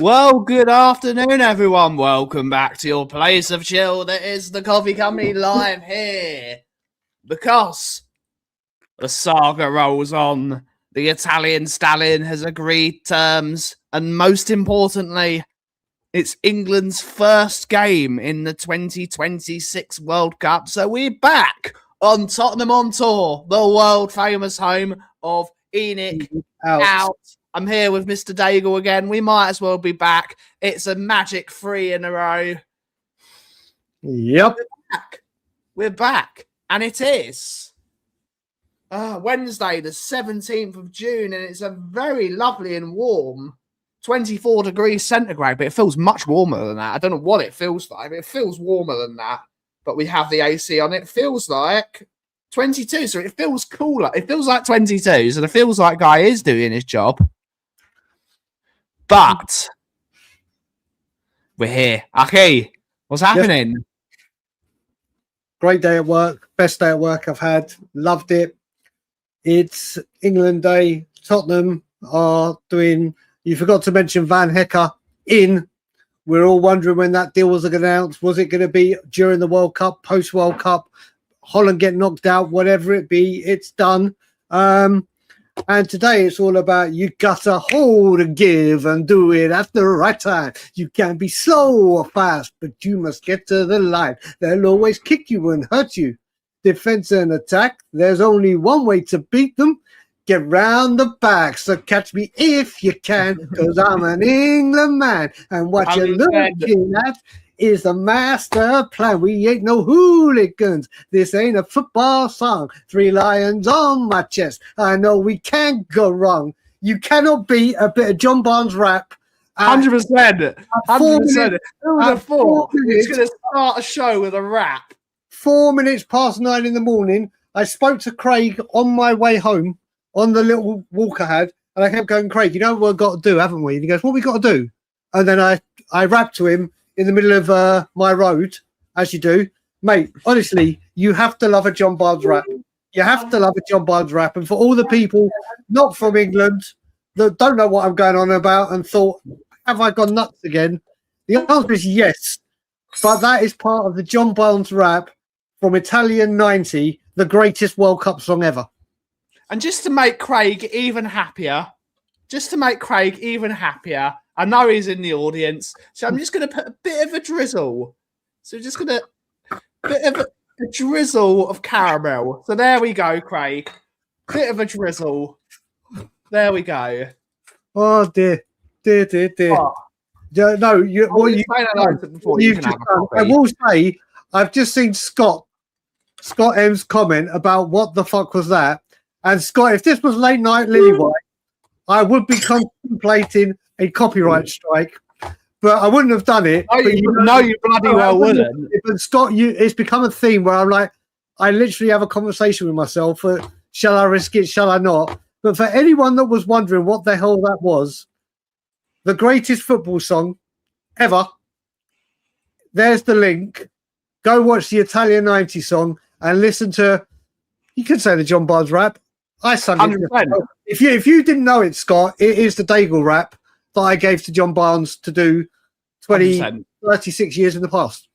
Well, good afternoon, everyone. Welcome back to your place of chill. That is the Coffee Company live here. Because the saga rolls on, the Italian stallion has agreed terms, and most importantly, it's England's first game in the 2026 World Cup. So we're back on Tottenham on Tour, the world-famous home of Enoch out. I'm here with Mr. Daigle again. We might as well be back. It's a magic 3 in a row. Yep. We're back. And it is Wednesday, the 17th of June, and it's a very lovely and warm 24 degrees centigrade, but it feels much warmer than that. I don't know what it feels like. It feels warmer than that, but we have the AC on. It feels like 22, so it feels cooler. It feels like 22, so it feels like Guy is doing his job. But we're here. Okay, what's happening? Yes. Great day at work. Best day at work I've had. Loved it. It's England Day. Tottenham are doing... You forgot to mention Van Hecker in. We're all wondering when that deal was going to announce. Was it going to be during the World Cup, post-World Cup? Holland get knocked out, whatever it be. It's done. And today it's all about you gotta hold and give and do it at the right time. You can't be slow or fast, but you must get to the line. They'll always kick you and hurt you. Defense and attack, there's only one way to beat them. Get round the back, so catch me if you can, because I'm an England man. And what you're looking at is the master plan. We ain't no hooligans. This ain't a football song. 3 lions on my chest. I know we can't go wrong. You cannot beat a bit of John Barnes rap. 100%. 100%. Who would have thought it's going to start a show with a rap? 4 minutes past 9 in the morning, I spoke to Craig on my way home on the little walk I had, and I kept going, Craig, you know what we've got to do, haven't we? And he goes, what we got to do? And then I rapped to him in the middle of my road, as you do. Mate, honestly, you have to love a John Barnes rap. You have to love a John Barnes rap. And for all the people not from England that don't know what I'm going on about and thought, have I gone nuts again? The answer is yes. But that is part of the John Barnes rap from Italian 90, the greatest World Cup song ever. And just to make Craig even happier, I know he's in the audience, so I'm just going to put a bit of a drizzle. So just going to bit of a drizzle of caramel. So there we go, Craig. Bit of a drizzle. There we go. Oh dear. Oh. No, I will say, I've just seen Scott M's comment about what the fuck was that. And Scott, if this was late night Lillywhite, I would be contemplating a copyright strike, but I wouldn't have done it. No, you bloody well wouldn't. But Scott, it's become a theme where I'm like, I literally have a conversation with myself. Shall I risk it? Shall I not? But for anyone that was wondering what the hell that was, the greatest football song ever, there's the link. Go watch the Italian 90 song and listen to, you could say the John Barnes rap. I sung it. If you didn't know it, Scott, it is the Daigle rap that I gave to John Barnes to do 36 years in the past.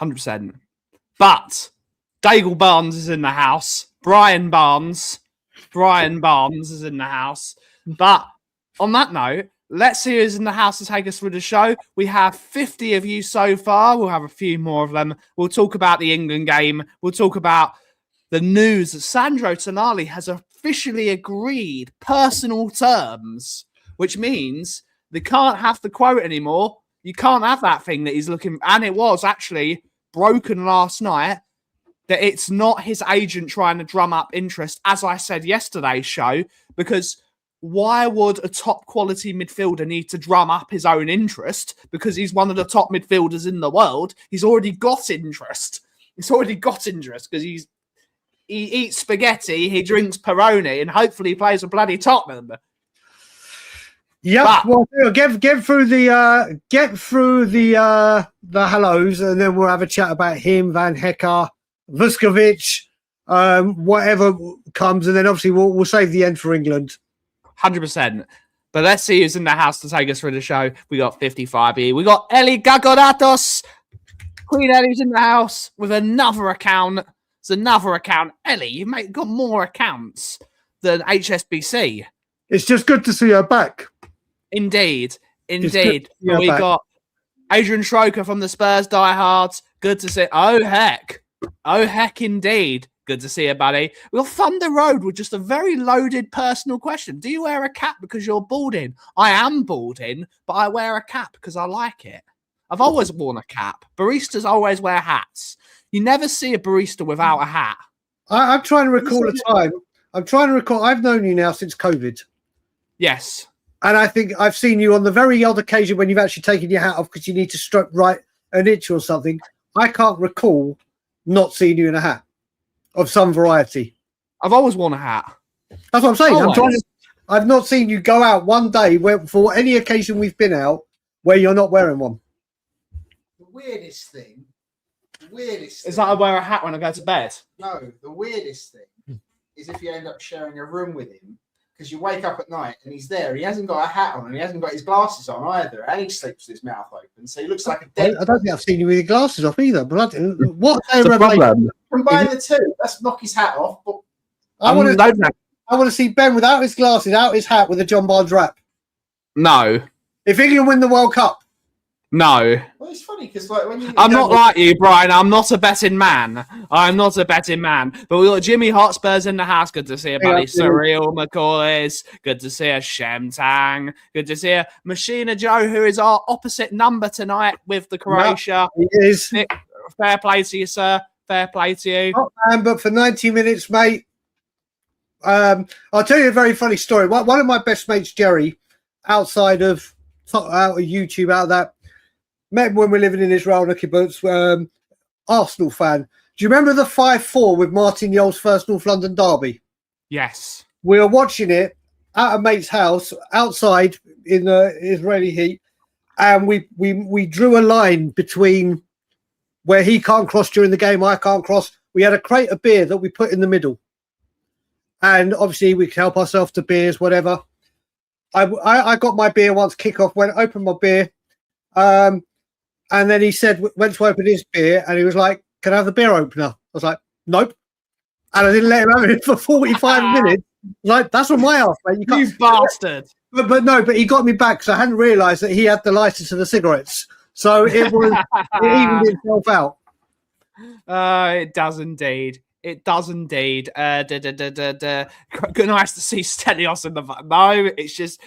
100%. But Daigle Barnes is in the house. Brian Barnes is in the house. But on that note, let's see who's in the house to take us through the show. We have 50 of you so far. We'll have a few more of them. We'll talk about the England game. We'll talk about the news that Sandro Tonali has officially agreed personal terms, which means they can't have the quote anymore. You can't have that thing that he's looking... And it was actually broken last night that it's not his agent trying to drum up interest, as I said yesterday's show, because why would a top quality midfielder need to drum up his own interest? Because he's one of the top midfielders in the world. He's already got interest. Because he eats spaghetti, he drinks Peroni, and hopefully he plays for bloody Tottenham. Yeah, well, get through the hellos, and then we'll have a chat about him, Van Hecker, Vuskovic, whatever comes, and then obviously we'll save the end for England. 100%. But let's see who's in the house to take us through the show. We got 55 here. We got Ellie Gagodatos. Queen Ellie's in the house with another account. It's another account. Ellie, you've got more accounts than HSBC. It's just good to see her back. Indeed. We got Adrian Schroker from the Spurs diehards. Good to see. Oh, heck indeed. Good to see you, buddy. We got Thunder Road with just a very loaded personal question. Do you wear a cap because you're balding? I am balding, but I wear a cap because I like it. I've always worn a cap. Baristas always wear hats. You never see a barista without a hat. I'm trying to recall a time. I've known you now since COVID. Yes. And I think I've seen you on the very odd occasion when you've actually taken your hat off because you need to stroke right an itch or something. I can't recall not seeing you in a hat of some variety. I've always worn a hat. That's what I'm saying. I've not seen you go out one day for any occasion we've been out where you're not wearing one. The weirdest thing is that I wear a hat when I go to bed. No, the weirdest thing is if you end up sharing a room with him because you wake up at night and he's there. He hasn't got a hat on and he hasn't got his glasses on either, and he sleeps with his mouth open, so he looks like a dead. I don't think I've seen you with your glasses off either. But what a problem. Combine the two. Let's knock his hat off. But I want to see Ben without his glasses, out his hat, with a John Barnes wrap. No. If England win the World Cup. No. Well, it's funny because like when you. I'm not like you, Brian. I'm not a betting man. But we got Jimmy Hotspurs in the house. Good to see you, buddy. Surreal McCoys. Good to see you, Shemtang. Good to see you, Machina Joe, who is our opposite number tonight with the Croatia. He is. Nick, fair play to you, sir. Fair play to you. Not man, but for 90 minutes, mate. I'll tell you a very funny story. One of my best mates, Jerry, out of YouTube, out of that, met him when we were living in Israel in a kibbutz, Arsenal fan. Do you remember the 5-4 with Martin Yole's first North London derby? Yes. We were watching it at a mate's house outside in the Israeli heat, and we drew a line between where he can't cross during the game, I can't cross. We had a crate of beer that we put in the middle. And obviously we could help ourselves to beers, whatever. I got my beer once, kick-off, opened my beer. And then he went to open his beer, and he was like, "Can I have the beer opener?" I was like, "Nope." And I didn't let him have it for 45 minutes. Like, that's on my ass, mate. You bastard. But he got me back because I hadn't realised that he had the license to the cigarettes. So it evened itself out. It does indeed. It does indeed. Nice to see Stelios in the... No, it's just...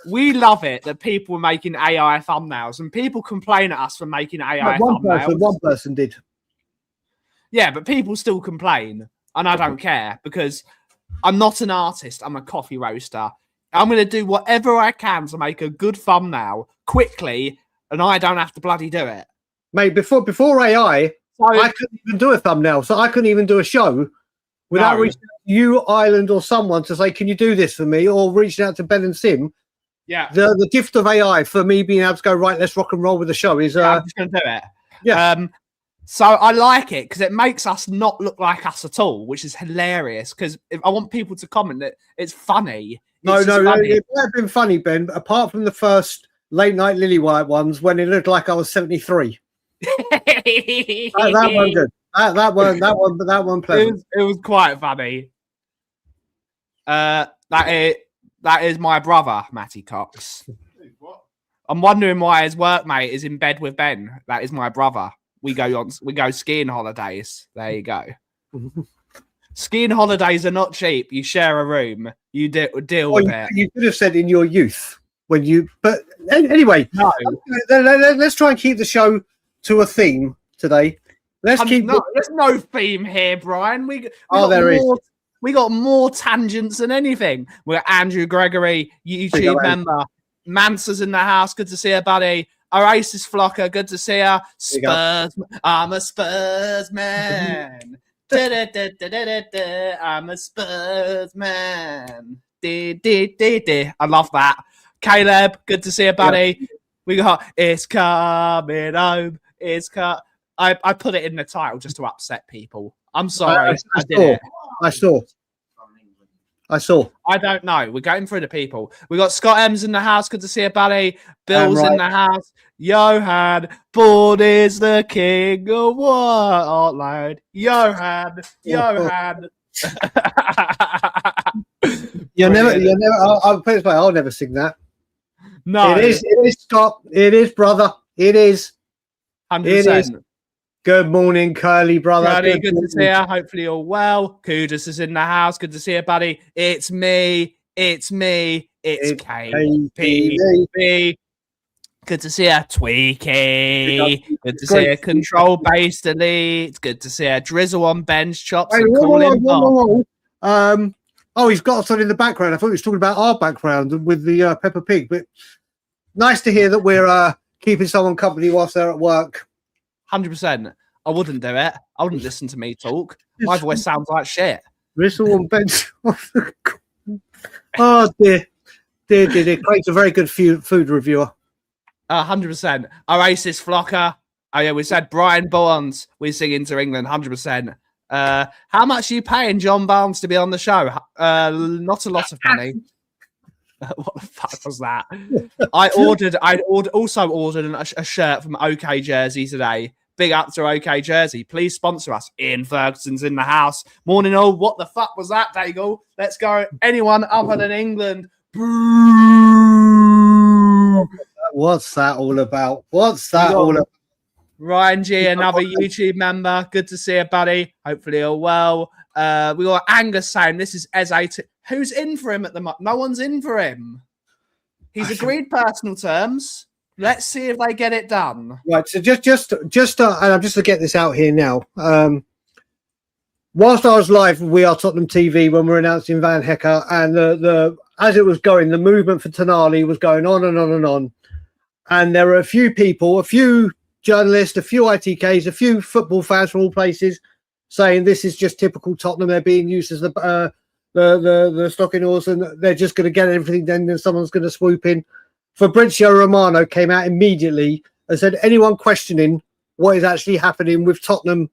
We love it that people are making AI thumbnails, and people complain at us for making AI thumbnails. One person did. Yeah, but people still complain, and I don't care because I'm not an artist. I'm a coffee roaster. I'm going to do whatever I can to make a good thumbnail quickly, and I don't have to bloody do it. Mate, before AI, I couldn't even do a thumbnail, so I couldn't even do a show without reaching out to you, Ireland, or someone to say, "Can you do this for me?" Or reaching out to Ben and Sim. Yeah. The gift of AI for me being able to go, right, let's rock and roll with the show is... I'm just going to do it. Yeah. So I like it because it makes us not look like us at all, which is hilarious because I want people to comment that it's funny. No, it might have been funny, Ben, but apart from the first late night Lily White ones when it looked like I was 73. that one good. That one pleasant. It was quite funny. That is my brother, Matty Cox. What? I'm wondering why his workmate is in bed with Ben. That is my brother. We go skiing holidays. There you go. Skiing holidays are not cheap. You share a room. You deal with it. You could have said in your youth when you. But anyway, no. Let's try and keep the show to a theme today. There's no theme here, Brian. There is. We got more tangents than anything. We got Andrew Gregory, YouTube member. Mansa's in the house. Good to see you, buddy. Oasis Flocker. Good to see you. Spurs. I'm a Spurs man. I'm a Spurs man. I love that. Caleb. Good to see you, buddy. Yeah. We got It's Coming Home. I put it in the title just to upset people. I'm sorry. I saw. I saw. I don't know. We're going through the people. We got Scott M's in the house. Good to see you, buddy. Bill's in the house. Johan, Board is the king of what? Load. Johan. You're never. I'll put it this way. I'll never sing that. No, it is Scott. It is, brother. It is. 100%. Good morning, Curly, brother. Curly, good to see you. Hopefully you're well. Kudus is in the house. Good to see you, buddy. It's me. It's KPB. Good to see you, Tweaky. Good to see you, Control-Based Elite. Good to see you, Drizzle on bench chops and calling Bob. He's got us on in the background. I thought he was talking about our background with the Peppa Pig. But nice to hear that we're keeping someone company whilst they're at work. 100%. I wouldn't do it. I wouldn't listen to me talk. My voice sounds like shit. Drizzle on bench. Oh, dear. Craig's a very good food reviewer. 100%. Oasis Flocker. Oh, yeah, we said Brian Barnes. We're singing to England, 100%. How much are you paying John Barnes to be on the show? Not a lot of money. What the fuck was that? I also ordered a shirt from OK Jersey today. Big up to OK Jersey. Please sponsor us. Ian Ferguson's in the house. Morning all. What the fuck was that, Daigle? Let's go. Anyone other than England. Boo! What's that all about? What's that all about? Ryan G, another YouTube member. Good to see you, buddy. Hopefully you're well. We got Angus saying this is Eze. Who's in for him at the moment? No one's in for him. He's agreed personal terms. Let's see if they get it done. Right. So just, and I'm just to get this out here now. Whilst I was live with We Are Tottenham TV when we were announcing Van Hecker, and the as it was going, the movement for Tonali was going on and on and on. And there were a few people, a few journalists, a few ITKs, a few football fans from all places saying this is just typical Tottenham. They're being used as the stocking horse, and they're just going to get everything. Then someone's going to swoop in. Fabrizio Romano came out immediately and said, anyone questioning what is actually happening with Tottenham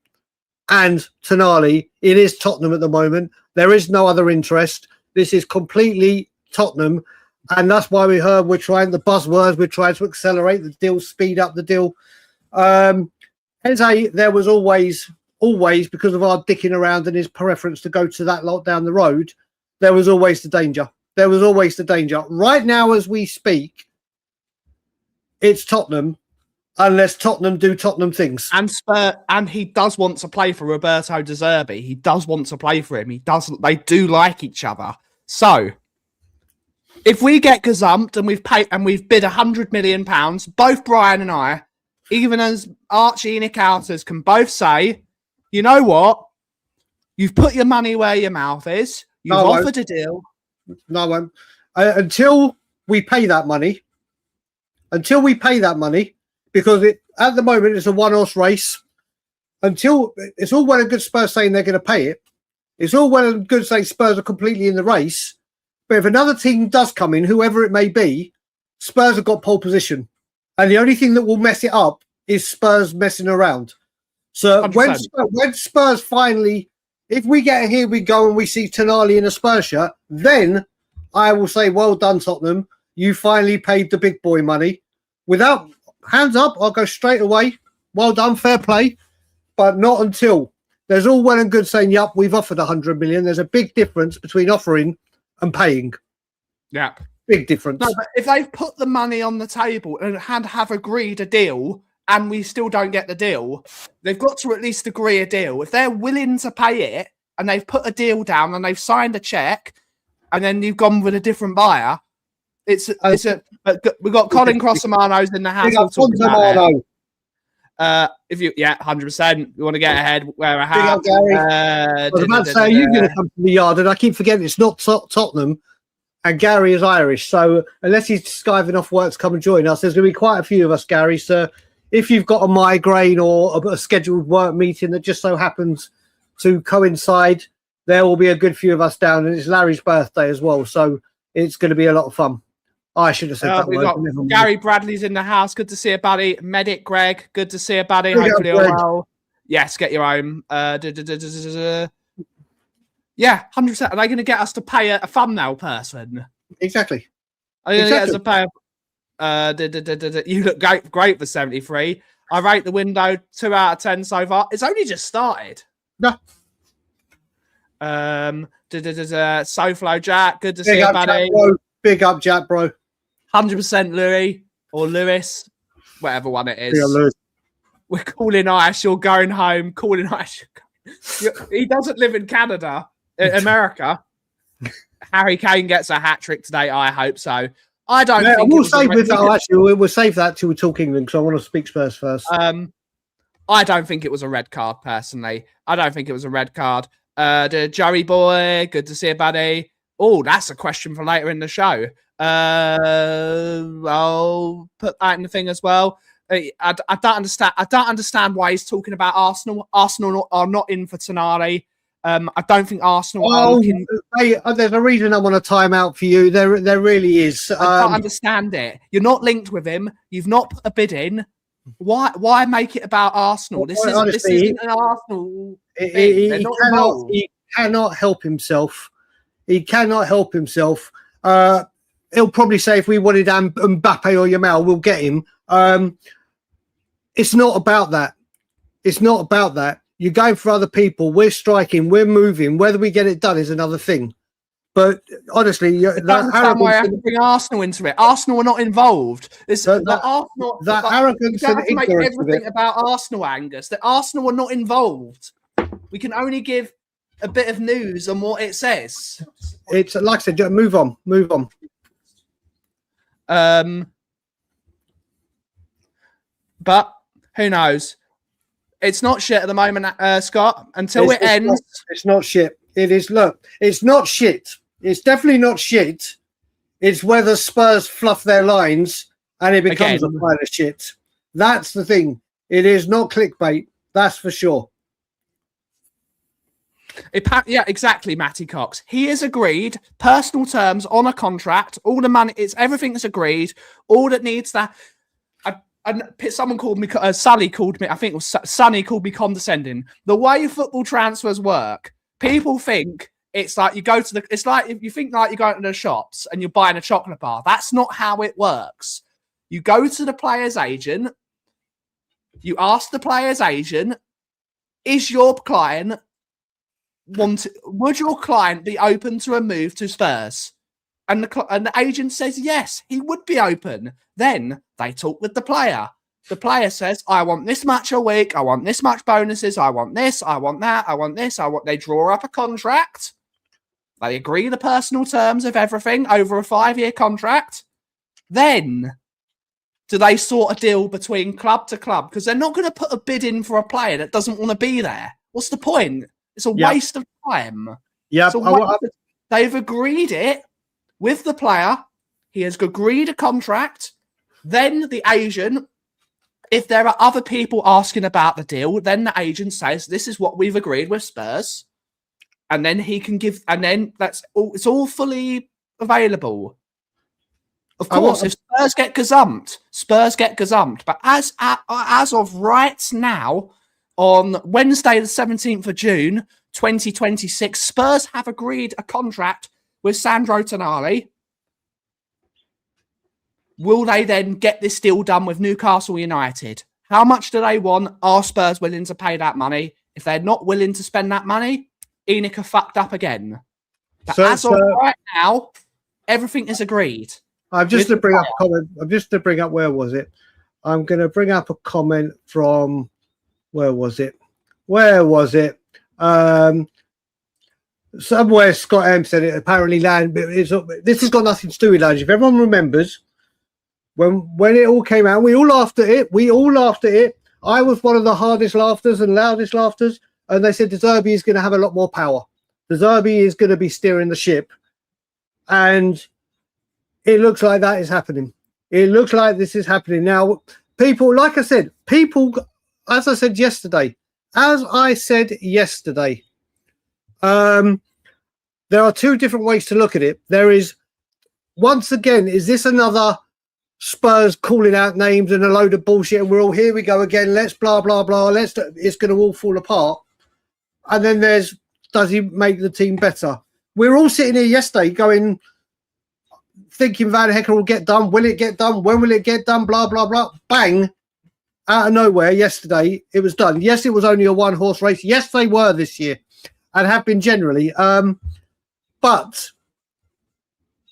and Tonali, it is Tottenham at the moment. There is no other interest. This is completely Tottenham. And that's why we're trying the buzzwords. We're trying to accelerate the deal, speed up the deal. Eze, there was always, because of our dicking around and his preference to go to that lot down the road, there was always the danger. Right now, as we speak, it's Tottenham, unless Tottenham do Tottenham things. And he does want to play for Roberto De Zerbi. He does want to play for him. They do like each other. So if we get gazumped and we've bid £100 million, both Brian and I, even as Archie and Nick Outers, can both say, you know what? You've put your money where your mouth is. You've offered a deal. No, I won't. Until we pay that money, because at the moment it's a one-horse race. Until it's all well and good Spurs saying they're going to pay it. It's all well and good saying Spurs are completely in the race. But if another team does come in, whoever it may be, Spurs have got pole position. And the only thing that will mess it up is Spurs messing around. So when Spurs finally, if we get here, we go and we see Tonali in a Spurs shirt, then I will say, well done, Tottenham. You finally paid the big boy money. Without hands up, I'll go straight away. Well done, fair play. But not until. There's all well and good saying, yup, we've offered 100 million. There's a big difference between offering and paying. Yeah. Big difference. No, but if they've put the money on the table and have agreed a deal and we still don't get the deal, they've got to at least agree a deal. If they're willing to pay it and they've put a deal down and they've signed a check and then you've gone with a different buyer, but we've got Colin Crossamano's in the house. We'll talk about it. 100%. You want to get ahead, wear a hat. I was about to say, you're going to come to the yard, and I keep forgetting it's not Tottenham, and Gary is Irish. So unless he's skiving off work to come and join us, there's going to be quite a few of us, Gary. So if you've got a migraine or a scheduled work meeting that just so happens to coincide, there will be a good few of us down, and it's Larry's birthday as well. So it's going to be a lot of fun. I should have said that. We've got Gary Bradley's in the house. Good to see you, buddy. Medic Greg. Good to see you, buddy. Hopefully you're well. Yes, get your own. Yeah, 100%. Are they going to get us to pay a thumbnail person? Exactly. Are they going to get us to pay you look great for 73. I rate the window 2 out of 10 so far. It's only just started. No. SoFlo Jack, good to see you, buddy. Big up, Jack, bro. 100% Louis or Lewis, whatever one it is. Yeah, Lewis. We're calling Ice. You're going home. Calling Ice. He doesn't live in Canada, America. Harry Kane gets a hat trick today. I hope so. I don't. Yeah, think we'll save with that. Actually, we'll save that till we talk England because I want to speak Spurs first. I don't think it was a red card personally. I don't think it was a red card. Joey boy, good to see you, buddy. Oh, that's a question for later in the show. I'll put that in the thing as well. I don't understand. I don't understand why he's talking about Arsenal. Arsenal are not in for Tonali. I don't think Arsenal are looking. Hey, there's a reason I want a timeout for you. There really is. I don't understand it. You're not linked with him. You've not put a bid in. Why make it about Arsenal? This isn't an Arsenal thing. He cannot help himself. He cannot help himself. He'll probably say if we wanted Mbappe or Yamal, we'll get him. It's not about that. It's not about that. You're going for other people. We're striking. We're moving. Whether we get it done is another thing. But honestly, why I have to bring Arsenal into it. Arsenal are not involved. Arsenal. Arrogance and ignorance. Make everything about Arsenal, Angus. That Arsenal are not involved. We can only give a bit of news on what it says. It's like I said. Move on. But who knows? It's not shit at the moment, Scott. Until it ends, it's not shit. It is. Look, it's not shit. It's definitely not shit. It's whether Spurs fluff their lines and it becomes a pile of shit. That's the thing. It is not clickbait. That's for sure. Yeah, exactly, Matty Cox. He has agreed personal terms on a contract. All the money, everything is agreed. All that needs that. And someone called me, Sully called me, I think it was Sonny called me condescending. The way football transfers work, people think it's like you go to it's like if you think like you're going to the shops and you're buying a chocolate bar. That's not how it works. You go to the player's agent, you ask the player's agent, is your client, would your client be open to a move to Spurs? And the agent says, yes, he would be open. Then they talk with the player. The player says, I want this much a week. I want this much bonuses. I want this. I want that. I want this. They draw up a contract. They agree the personal terms of everything over a 5-year contract. Then do they sort a deal between club to club? Because they're not going to put a bid in for a player that doesn't want to be there. What's the point? It's a waste of time. Yeah, they've agreed it with the player. He has agreed a contract. Then the agent, if there are other people asking about the deal, then the agent says, this is what we've agreed with Spurs. And then he can give, and then that's all, it's all fully available. Of course, if Spurs get gazumped, Spurs get gazumped. But as of right now, on Wednesday, the 17th of June, 2026, Spurs have agreed a contract with Sandro Tonali. Will they then get this deal done with Newcastle United? How much do they want? Are Spurs willing to pay that money? If they're not willing to spend that money, ENIC are fucked up again. But as of right now, everything is agreed. I'm just to bring up a comment. Where was it? I'm going to bring up a comment from where was it? Somewhere Scott M said it. Apparently, this has got nothing to do with Lounge. If everyone remembers, when it all came out, we all laughed at it. I was one of the hardest laughers and loudest laughters, and they said De Zerbi is going to have a lot more power. De Zerbi is going to be steering the ship, and it looks like that is happening. It looks like this is happening now. People, like I said, as I said yesterday, there are two different ways to look at it. There is, once again, is this another Spurs calling out names and a load of bullshit and we're all, here we go again, let's blah, blah, blah, it's going to all fall apart. And then there's does he make the team better? We're all sitting here yesterday going, thinking Van Hecker will get done. Will it get done? When will it get done? Blah, blah, blah. Bang. Out of nowhere yesterday, it was done. Yes, it was only a one-horse race. Yes, they were this year and have been generally. But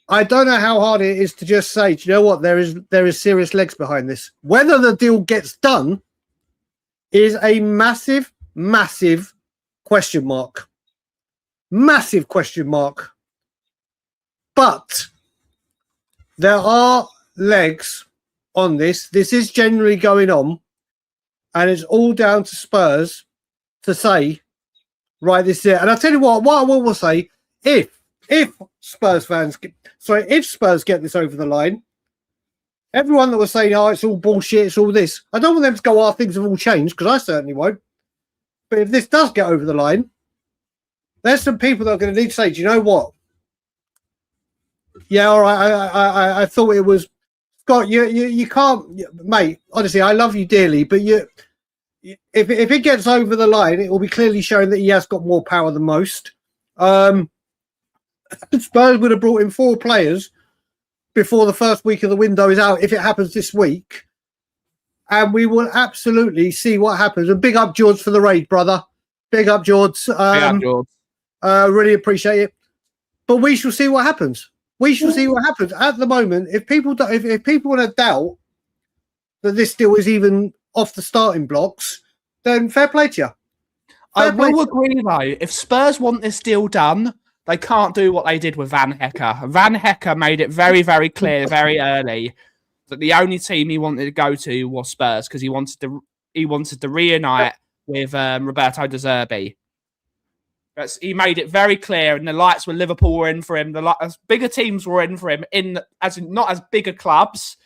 I don't know how hard it is to just say, do you know what? There is serious legs behind this. Whether the deal gets done is a massive, massive question mark. Massive question mark. But there are legs on this. This is generally going on. And it's all down to Spurs to say, right, this is it. And I'll tell you what I will say, if Spurs get this over the line, everyone that was saying, oh, it's all bullshit, it's all this, I don't want them to go, oh, things have all changed, because I certainly won't. But if this does get over the line, there's some people that are going to need to say, do you know what? Yeah, all right, I thought it was, Scott, you can't, mate, honestly, I love you dearly, but if it gets over the line, it will be clearly showing that he has got more power than most. Spurs would have brought in 4 players before the first week of the window is out, if it happens this week. And we will absolutely see what happens. And big up, George, for the raid, brother. Big up, George. Big up, George. Really appreciate it. But we shall see what happens. We shall see what happens. At the moment, if people want to doubt that this deal is even off the starting blocks, then fair play to you. I will agree, though. If Spurs want this deal done, they can't do what they did with Van Hecker. Van Hecker made it very, very clear very early that the only team he wanted to go to was Spurs because he wanted to reunite with Roberto De Zerbi. He made it very clear, and the lights were Liverpool were in for him. The bigger teams were in for him, not as bigger clubs,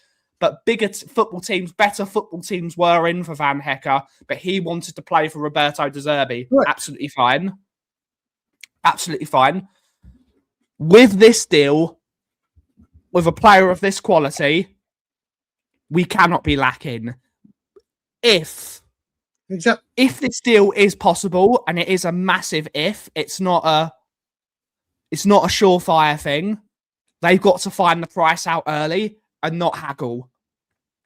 but bigger football teams, better football teams were in for Van Hecker. But he wanted to play for Roberto De Zerbi. Right. Absolutely fine. Absolutely fine. With this deal, with a player of this quality, we cannot be lacking. If this deal is possible, and it is a massive if, it's not a surefire thing. They've got to find the price out early and not haggle.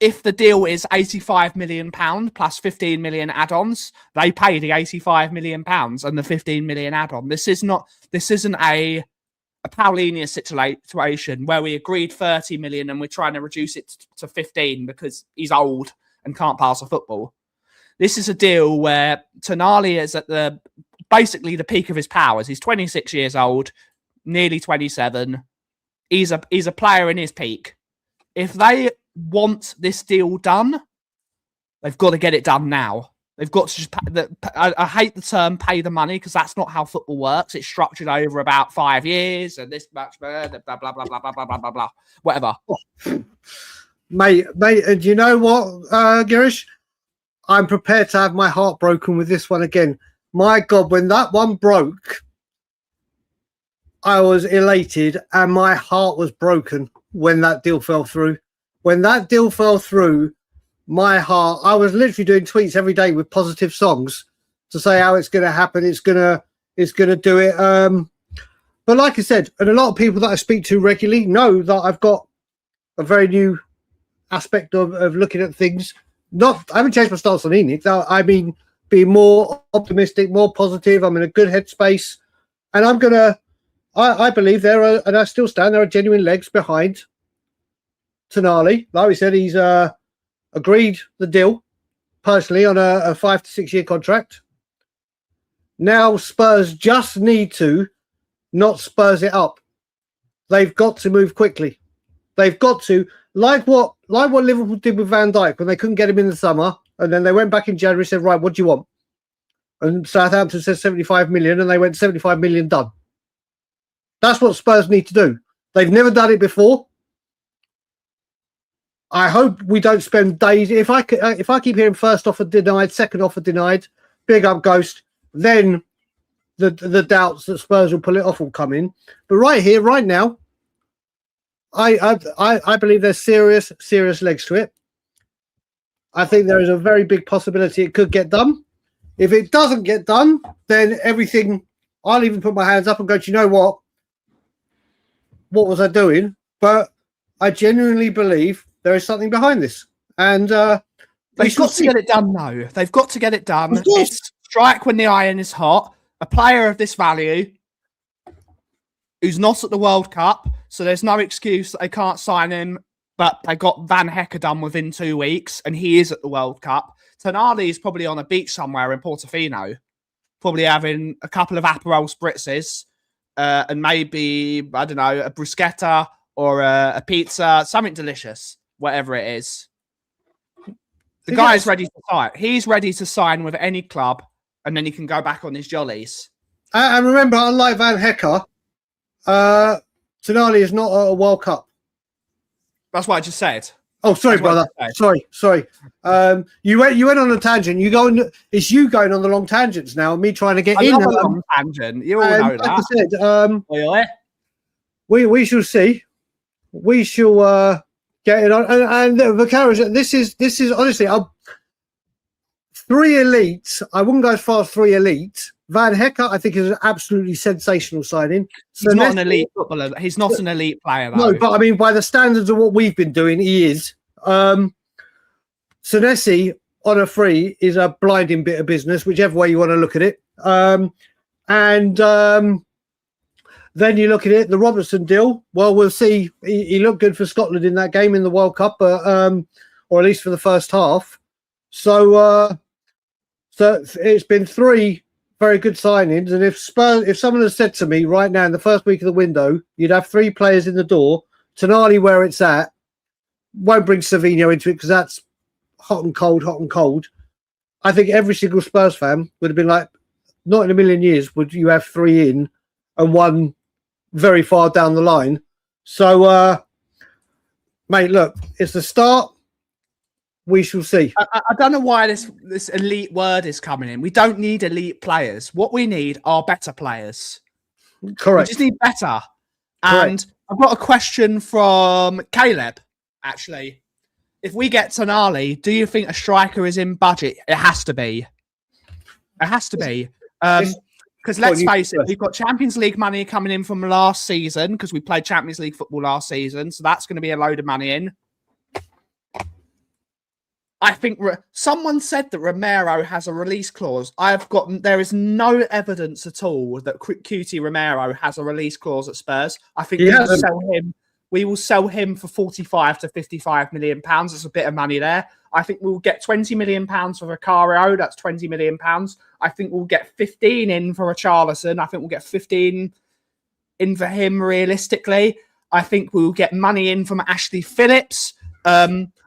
If the deal is £85 million plus 15 million add-ons, they pay the £85 million and the 15 million add-on. This isn't a Paulinho situation where we agreed 30 million and we're trying to reduce it to 15 because he's old and can't pass a football. This is a deal where Tonali is at basically the peak of his powers. He's 26 years old, nearly 27. He's a player in his peak. If they want this deal done, they've got to get it done now. They've got to just I hate the term pay the money because that's not how football works. It's structured over about 5 years and this much, blah, blah, blah, blah, blah, blah, blah, blah, blah, whatever. Mate, and you know what, Girish? I'm prepared to have my heart broken with this one again. My God, when that one broke, I was elated and my heart was broken when that deal fell through. When that deal fell through, my heart, I was literally doing tweets every day with positive songs to say how it's going to happen. It's going to do it. But like I said, and a lot of people that I speak to regularly know that I've got a very new aspect of looking at things. I haven't changed my stance on Enoch. I mean, being more optimistic, more positive. I'm in a good headspace. And I believe and I still stand, there are genuine legs behind Tonali. Like we said, he's agreed the deal personally on a 5 to 6 year contract. Now Spurs just need to not Spurs it up. They've got to move quickly. They've got to, like what Liverpool did with Van Dijk when they couldn't get him in the summer, and then they went back in January and said, right, what do you want? And Southampton said 75 million, and they went 75 million done. That's what Spurs need to do. They've never done it before. I hope we don't spend days. If I keep hearing first offer denied, second offer denied, big up Ghost, then the doubts that Spurs will pull it off will come in. But right here, right now, I believe there's serious legs to it. I think there is a very big possibility it could get done. If it doesn't get done, then everything I'll even put my hands up and go, do you know what? What was I doing? But I genuinely believe there is something behind this. And they've got to get it done, though. They've got to get it done. It's strike when the iron is hot. A player of this value who's not at the World Cup, so there's no excuse that they can't sign him, but they got Van Hecker done within 2 weeks, and he is at the World Cup. Tonali is probably on a beach somewhere in Portofino, probably having a couple of Aperol spritzes, and maybe, I don't know, a bruschetta or a pizza, something delicious, whatever it is. The guy's ready to sign. He's ready to sign with any club, and then he can go back on his jollies. And remember, unlike Van Hecker, Tonali is not at a World Cup. That's what I just said. Oh, sorry, brother. Sorry. You went on a tangent. It's you going on the long tangents now, and me trying to get in. A long tangent. You all know that. Like I said, we shall see. We shall get it on. And Vicaris, this is honestly 3 elites. I wouldn't go as far as 3 elites. Van Hecker, I think, is an absolutely sensational signing. He's not an elite footballer. He's not an elite player, though. No, but I mean, by the standards of what we've been doing, he is. Senesi on a free is a blinding bit of business, whichever way you want to look at it. Then you look at it, the Robertson deal. Well, we'll see. He looked good for Scotland in that game in the World Cup, but or at least for the first half. So it's been 3 very good signings, and if someone had said to me right now in the first week of the window, you'd have 3 players in the door, Tonali where it's at, won't bring Savinho into it because that's hot and cold. I think every single Spurs fan would have been like, not in a million years would you have 3 in and 1 very far down the line. So, mate, look, it's the start. We shall see. I don't know why this elite word is coming in. We don't need elite players. What we need are better players. Correct. We just need better. And I've got a question from Caleb, actually. If we get Tonali, do you think a striker is in budget? It has to be. It has to be. Because let's face it, we've got Champions League money coming in from last season because we played Champions League football last season. So that's going to be a load of money in. I think someone said that Romero has a release clause. There is no evidence at all that QT Romero has a release clause at Spurs. I think we will sell him for 45 to 55 million pounds. There's a bit of money there. I think we'll get 20 million pounds for Vicario. That's 20 million pounds. I think we'll get 15 in for Richarlison. I think we'll get 15 in for him realistically. I think we'll get money in from Ashley Phillips.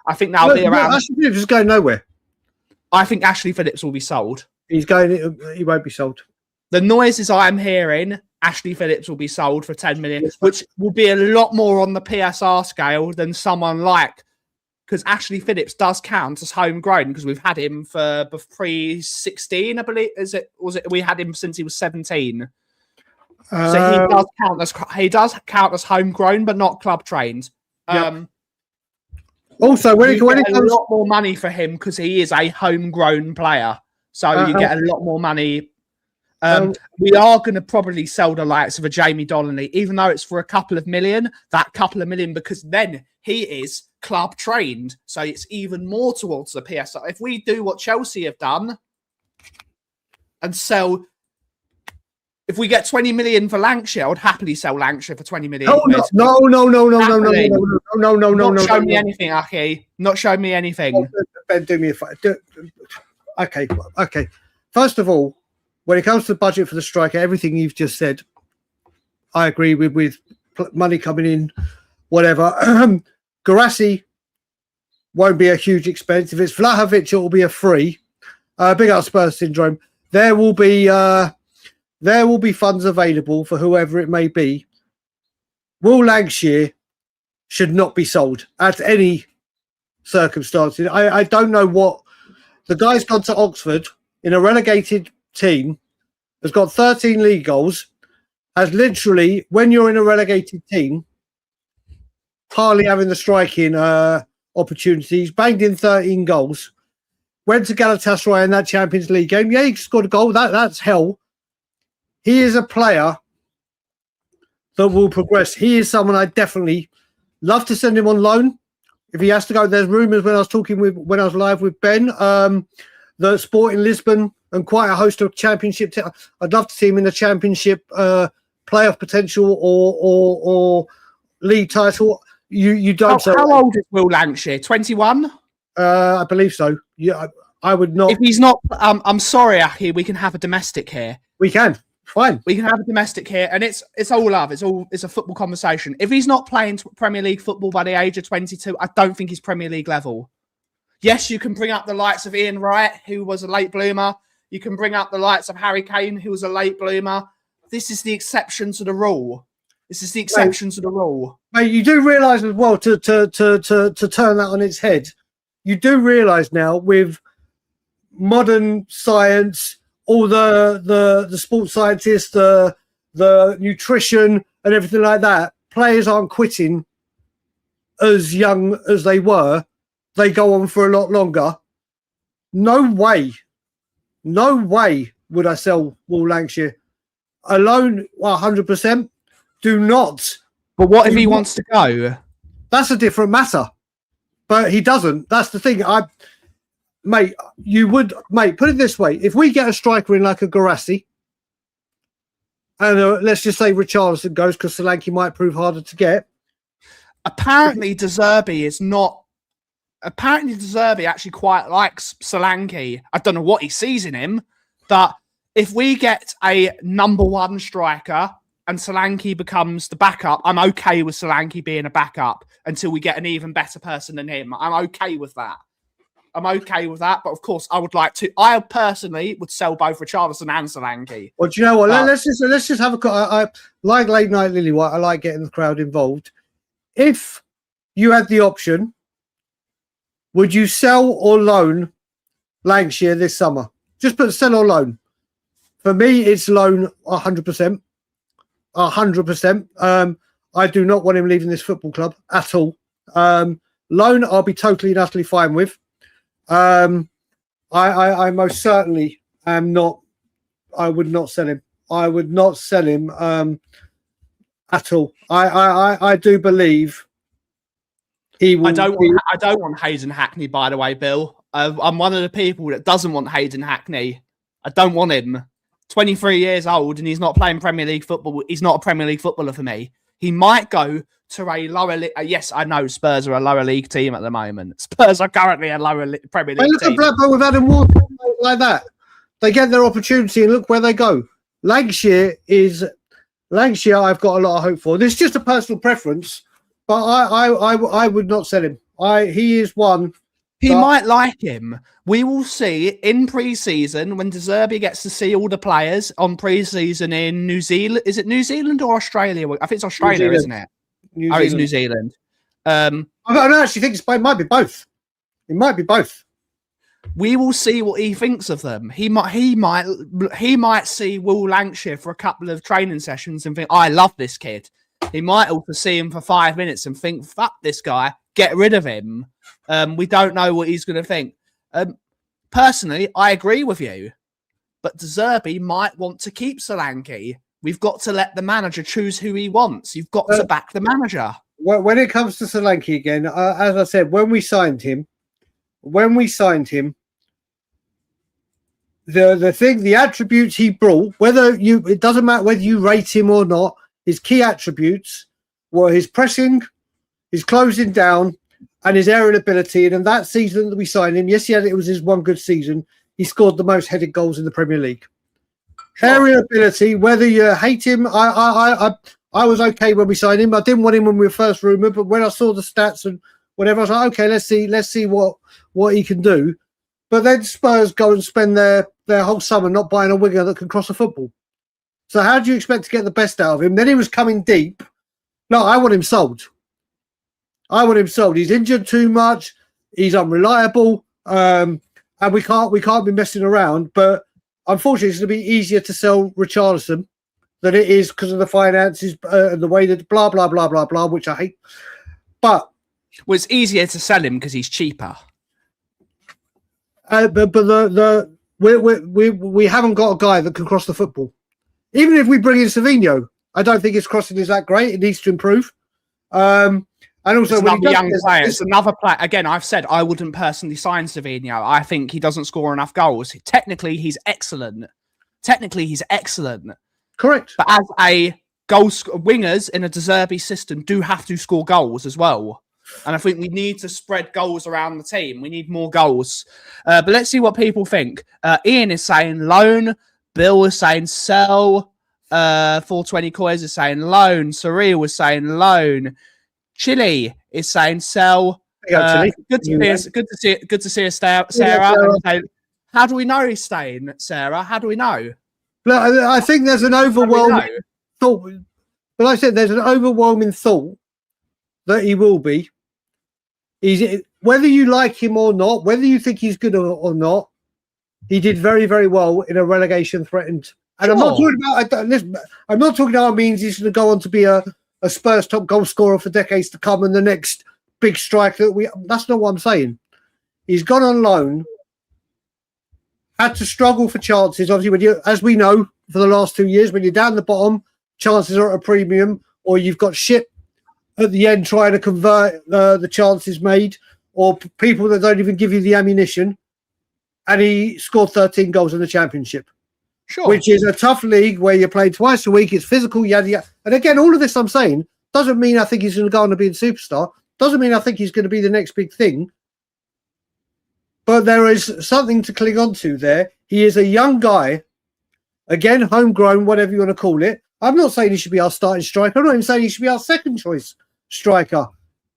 I think that'll be around. Ashley Phillips is going nowhere. I think Ashley Phillips will be sold. He won't be sold. The noises I'm hearing, Ashley Phillips will be sold for 10 million, which will be a lot more on the PSR scale than someone like, because Ashley Phillips does count as homegrown because we've had him for pre-16, I believe. We had him since he was 17. So he does count as homegrown, but not club trained. Yep. Also, when it comes, a lot more money for him because he is a homegrown player, so you get a lot more money. We are going to probably sell the likes of a Jamie Donnelly, even though it's for a couple of million. That couple of million, because then he is club trained, so it's even more towards the PSR. If we do what Chelsea have done and sell. If we get 20 million for Lancashire, I would happily sell Lancashire for 20 million. No. Not show me anything, Aki. Not show me anything. Ben, do me a favor. Okay. First of all, when it comes to the budget for the striker, everything you've just said, I agree with money coming in, whatever. Garassi won't be a huge expense. If it's Vlahovic, it will be a free. Big up Spurs syndrome. There will be funds available for whoever it may be. Will Lancashire should not be sold at any circumstances. I don't know what the guy's gone to Oxford in a relegated team, has got 13 league goals, has literally, when you're in a relegated team, hardly having the striking opportunities, banged in 13 goals, went to Galatasaray in that Champions League game. Yeah, he scored a goal. That's hell. he is a player that will progress. He is someone I definitely love to send him on loan if he has to go. There's rumours when I was live with Ben that Sporting Lisbon and quite a host of championship. I'd love to see him in the championship playoff potential or league title. You don't. How old is Will Lancashire? 21. I believe so. Yeah, I would not. If he's not, I'm sorry, Aki. We can have a domestic here. We can. Fine. We can have a domestic here, and it's all love. It's a football conversation. If he's not playing Premier League football by the age of 22, I don't think he's Premier League level. Yes, you can bring up the likes of Ian Wright, who was a late bloomer. You can bring up the likes of Harry Kane, who was a late bloomer. This is the exception to the rule. This is the exception to the rule. Mate, you do realise as well to turn that on its head. You do realise now with modern science, all the sports scientists, the nutrition and everything like that, players aren't quitting as young as they were. They go on for a lot longer. No way would I sell Will Lancashire. Alone, 100%. Do not. But what if he wants to go? That's a different matter. But he doesn't. That's the thing. Mate, put it this way. If we get a striker in like a Garassi, and let's just say Richarlison goes because Solanke might prove harder to get. Apparently, De Zerbi is not. Apparently, De Zerbi actually quite likes Solanke. I don't know what he sees in him, but if we get a number one striker and Solanke becomes the backup, I'm okay with Solanke being a backup until we get an even better person than him. I'm okay with that. But of course, I personally would sell both Richarlison and Solanke. Well, do you know what? Let's just have a. I like late night Lillywhite. I like getting the crowd involved. If you had the option, would you sell or loan Lancashire this summer? Just put sell or loan. For me, it's loan 100%. 100%. I do not want him leaving this football club at all. Loan, I'll be totally and utterly fine with. I most certainly am not. I would not sell him. I would not sell him at all. I do believe he will. I don't want Hayden Hackney, by the way, Bill. I'm one of the people that doesn't want Hayden Hackney. I don't want him. 23 years old and he's not playing Premier League football. He's not a Premier League footballer for me. He might go to a lower league. Yes, I know Spurs are a lower league team at the moment. Spurs are currently a lower Premier League look team. At Blackburn with Adam Ward like that. They get their opportunity and look where they go. Lancashire, I've got a lot of hope for. This is just a personal preference, but I would not sell him. He is one. He might like him. We will see in pre-season when De Zerbi gets to see all the players on pre-season in New Zealand. Is it New Zealand or Australia? I think it's Australia, isn't it? It's New Zealand. I don't actually think it might be both. It might be both. We will see what he thinks of them. He might see Will Lancashire for a couple of training sessions and think, I love this kid. He might also see him for 5 minutes and think, fuck this guy, get rid of him. We don't know what he's going to think. Personally, I agree with you, but De Zerbi might want to keep Solanke. We've got to let the manager choose who he wants. You've got to back the manager. When it comes to Solanke again, as I said, when we signed him, the attributes he brought, it doesn't matter whether you rate him or not, his key attributes were his pressing, his closing down, and his aerial ability. And in that season that we signed him, yes, it was his one good season. He scored the most headed goals in the Premier League. Sure. Aerial ability, whether you hate him, I was okay when we signed him. I didn't want him when we were first rumoured, but when I saw the stats and whatever, I was like, okay, let's see what he can do. But then Spurs go and spend their whole summer not buying a winger that can cross a football. So how do you expect to get the best out of him? Then he was coming deep. No, I want him sold. He's injured too much. He's unreliable, and we can't be messing around. But unfortunately, it's going to be easier to sell Richarlison than it is because of the finances and the way that blah blah blah blah blah, which I hate. But it's easier to sell him because he's cheaper. But we haven't got a guy that can cross the football. Even if we bring in Savinho, I don't think his crossing is that great. It needs to improve. And also, It's when another young player. It's another player. Again, I've said I wouldn't personally sign Savinho. I think he doesn't score enough goals. Technically, he's excellent. Correct. But as a wingers in a De Zerbi system do have to score goals as well. And I think we need to spread goals around the team. We need more goals. But let's see what people think. Ian is saying loan. Bill is saying sell. 420 Coys is saying loan. Surreal was saying loan. Chile is saying sell. Good to see us, Sarah. How do we know he's staying, Sarah? How do we know? Look, I think there's an overwhelming thought. But like I said, there's an overwhelming thought that he will be. Whether you like him or not, whether you think he's good or not, he did very, very well in a relegation threatened. And I'm not talking about it means he's going to go on to be a Spurs top goal scorer for decades to come and the next big striker. That's not what I'm saying. He's gone on loan, had to struggle for chances. Obviously, as we know, for the last 2 years, when you're down the bottom, chances are at a premium, or you've got shit at the end trying to convert the chances made, or people that don't even give you the ammunition. And he scored 13 goals in the Championship, which is a tough league where you're playing twice a week. It's physical, yada yada. And again, all of this I'm saying doesn't mean I think he's going to go on to be a superstar. Doesn't mean I think he's going to be the next big thing. But there is something to cling on to there. He is a young guy, again, homegrown, whatever you want to call it. I'm not saying he should be our starting striker. I'm not even saying he should be our second choice striker.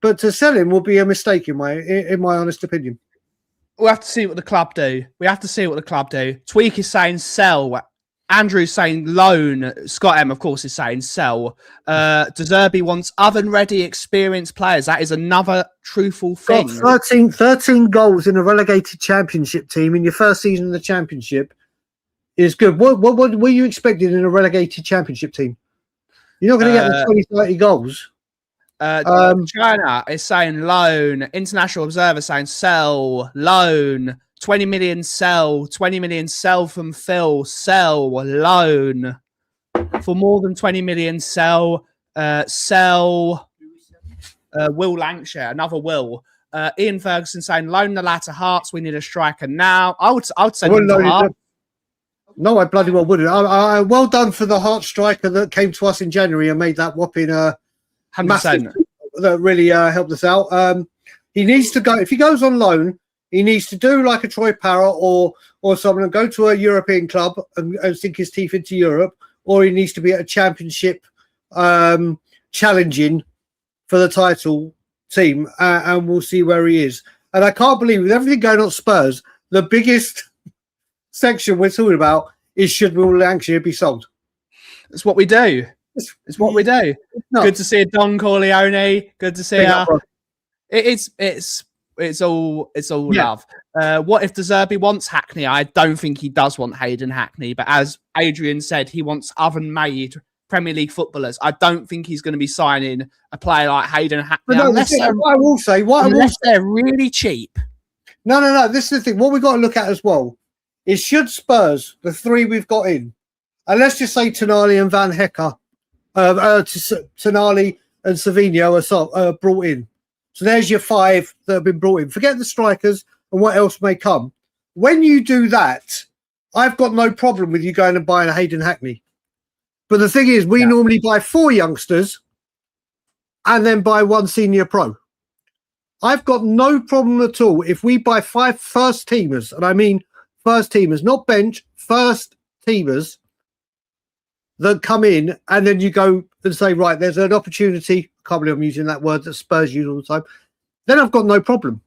But to sell him will be a mistake, in my honest opinion. We'll have to see what the club do. Tweak is saying sell. Andrew's saying loan. Scott M, of course, is saying sell. De Zerbi wants oven-ready, experienced players. That is another truthful thing. Got 13 goals in a relegated Championship team in your first season in the Championship is good. What were you expecting in a relegated Championship team? You're not going to get the 20, 30 goals. China is saying loan. International Observer saying sell. Loan. 20 million sell. 20 million sell from Phil. Sell. Loan. For more than 20 million sell. Sell. Will Lancashire. Another Will. Ian Ferguson saying loan the latter Hearts. We need a striker now. I would say Hearts. No, I bloody well wouldn't. Well done for the Hearts striker that came to us in January and made that whopping 100%. That really helped us out. He needs to go, if he goes on loan, he needs to do like a Troy Parrott or someone and go to a European club and sink his teeth into Europe, or he needs to be at a Championship challenging for the title team, and we'll see where he is. And I can't believe, with everything going on at Spurs, the biggest section we're talking about is should Will Lancashire be sold? It's what we do. It's what we do. Good to see Don Corleone. Good to see her. It's all love. What if De Zerbi wants Hackney? I don't think he does want Hayden Hackney, but as Adrian said, he wants oven-made Premier League footballers. I don't think he's going to be signing a player like Hayden Hackney unless they're really cheap. No. This is the thing. What we've got to look at as well is should Spurs, the three we've got in, and let's just say Tonali and Van Hecker, Tonali and Savinho are brought in. So there's your five that have been brought in. Forget the strikers and what else may come. When you do that, I've got no problem with you going and buying a Hayden Hackney. But the thing is, we normally buy 4 youngsters and then buy 1 senior pro. I've got no problem at all if we buy 5 first teamers, and I mean first teamers, not bench, first teamers that come in, and then you go and say, right, there's an opportunity. I can't believe I'm using that word that Spurs use all the time. Then I've got no problem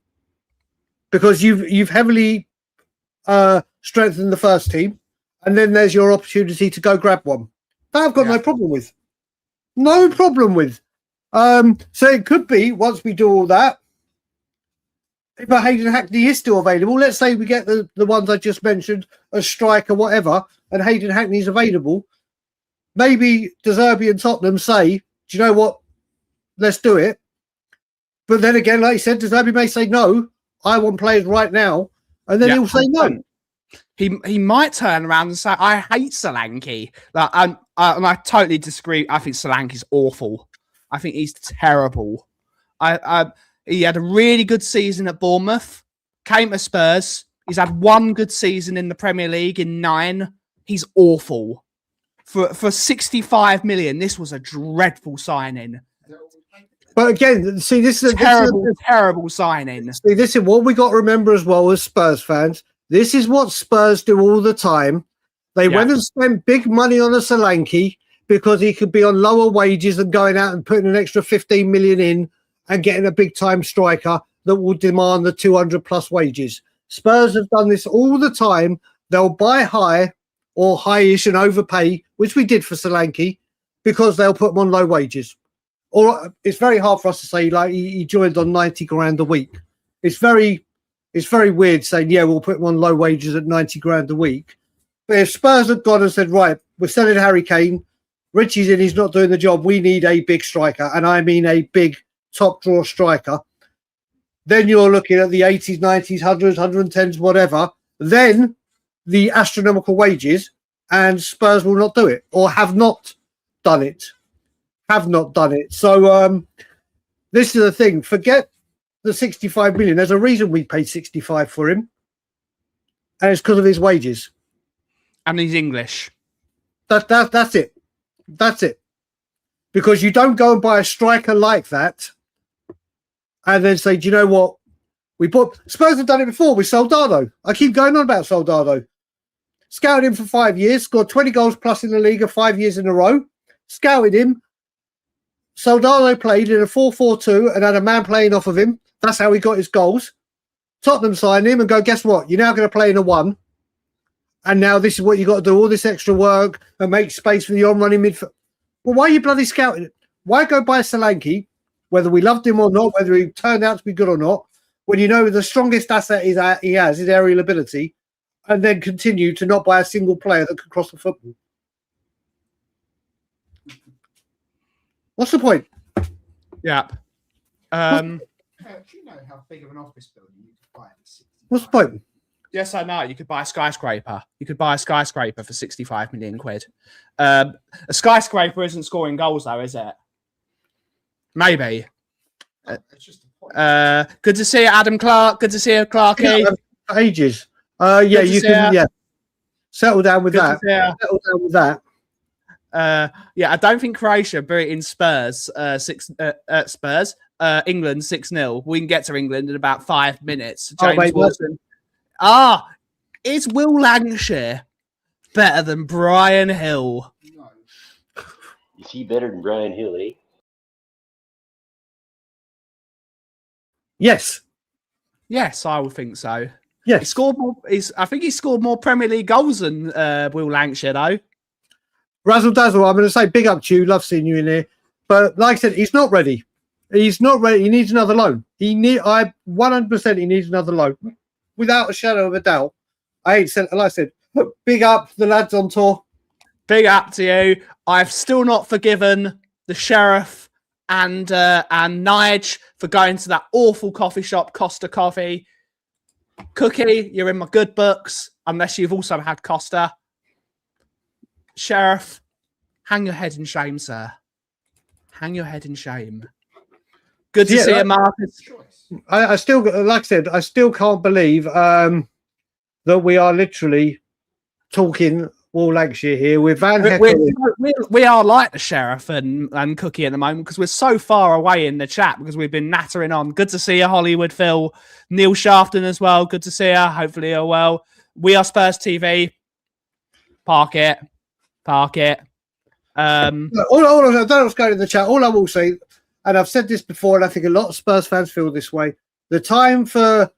because you've heavily strengthened the first team, and then there's your opportunity to go grab one. That I've got no problem with. No problem with. So it could be once we do all that, if a Hayden Hackney is still available, let's say we get the ones I just mentioned, a striker, whatever, and Hayden Hackney is available. Maybe De Zerbi and Tottenham say, do you know what? Let's do it. But then again, like you said, De Zerbi may say, no, I want players right now. And then he'll say no. he might turn around and say, "I hate Solanke." And I totally disagree. I think Solanke's awful. I think he's terrible. He had a really good season at Bournemouth. Came to Spurs. He's had one good season in the Premier League in 9. He's awful. For 65 million, this was a dreadful signing. But again, see, this is terrible signing. See, this is what we got to remember as well as Spurs fans. This is what Spurs do all the time. They went and spent big money on a Solanke because he could be on lower wages than going out and putting an extra 15 million in and getting a big time striker that will demand the 200 plus wages. Spurs have done this all the time. They'll buy high or high-ish and overpay, which we did for Solanke, because they'll put them on low wages. Or it's very hard for us to say, like, he joined on 90 grand a week. It's very weird saying, yeah, we'll put him on low wages at 90 grand a week. But if Spurs had gone and said, right, we're selling Harry Kane, Richie's in, he's not doing the job, we need a big striker, and I mean a big top draw striker, then you're looking at the 80s, 90s, 100s, 110s, whatever, then the astronomical wages, and Spurs will not do it, or have not done it. So this is the thing. Forget the 65 million. There's a reason we paid 65 for him, and it's because of his wages. And he's English. That's it. That's it. Because you don't go and buy a striker like that and then say, do you know what? Spurs have done it before with Soldado. I keep going on about Soldado. Scouted him for 5 years, scored 20 goals plus in the league 5 years in a row. Scouted him. Soldado played in a 4-4-2 and had a man playing off of him. That's how he got his goals. Tottenham signed him and go, guess what? You're now going to play in a 1. And now this is what you got to do, all this extra work and make space for the on-running midfield. Well, why are you bloody scouting it? Why go buy Solanke, whether we loved him or not, whether he turned out to be good or not, when you know the strongest asset he has is aerial ability, and then continue to not buy a single player that could cross the football? What's the point? Yeah. Do you know how big of an office building you could buy? What's the point? Yes, I know. You could buy a skyscraper. You could buy a skyscraper for 65 million quid. A skyscraper isn't scoring goals, though, is it? Maybe. It's just a point. Good to see you, Adam Clark. Good to see you, Clarky. Yeah, ages. Yeah, you can. Yeah, settle down with that. Settle down with that. Yeah, I don't think Croatia beating Spurs England 6-0. We can get to England in about 5 minutes. James Wilson. Is Will Lancashire better than Brian Hill? No. Is he better than Brian Hill, eh? Yes. Yes, I would think so. Yes. He scored more. I think he scored more Premier League goals than Will Lancashire, though. Razzle dazzle. I'm going to say big up to you. Love seeing you in here. But like I said, he's not ready. He's not ready. He needs another loan. 100% he needs another loan. Without a shadow of a doubt. Like I said, big up the lads on tour. Big up to you. I've still not forgiven the Sheriff and Nige for going to that awful coffee shop, Costa Coffee. Cookie, you're in my good books, unless you've also had Costa. Sheriff, hang your head in shame, sir. Hang your head in shame. Good to see you, Marcus. I still, like I said, I still can't believe that we are literally talking Will Lancashire here with Van Heckle. We are like the Sheriff and Cookie at the moment because we're so far away in the chat because we've been nattering on. Good to see you, Hollywood Phil. Neil Shafton as well. Good to see you. Hopefully you're well. We are Spurs TV. Park it. All I don't know what's going in the chat. All I will say, and I've said this before, and I think a lot of Spurs fans feel this way, the time for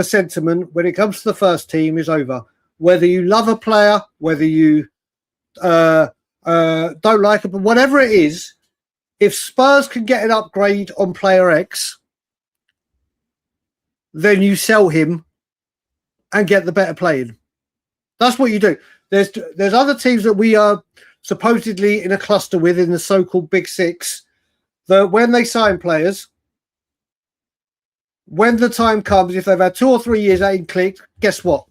sentiment when it comes to the first team is over. Whether you love a player, whether you don't like it, but whatever it is, if Spurs can get an upgrade on player X, then you sell him and get the better playing. That's what you do. There's other teams that we are supposedly in a cluster with in the so-called Big Six that when they sign players, when the time comes, if they've had 2 or 3 years ain't clicked, guess what?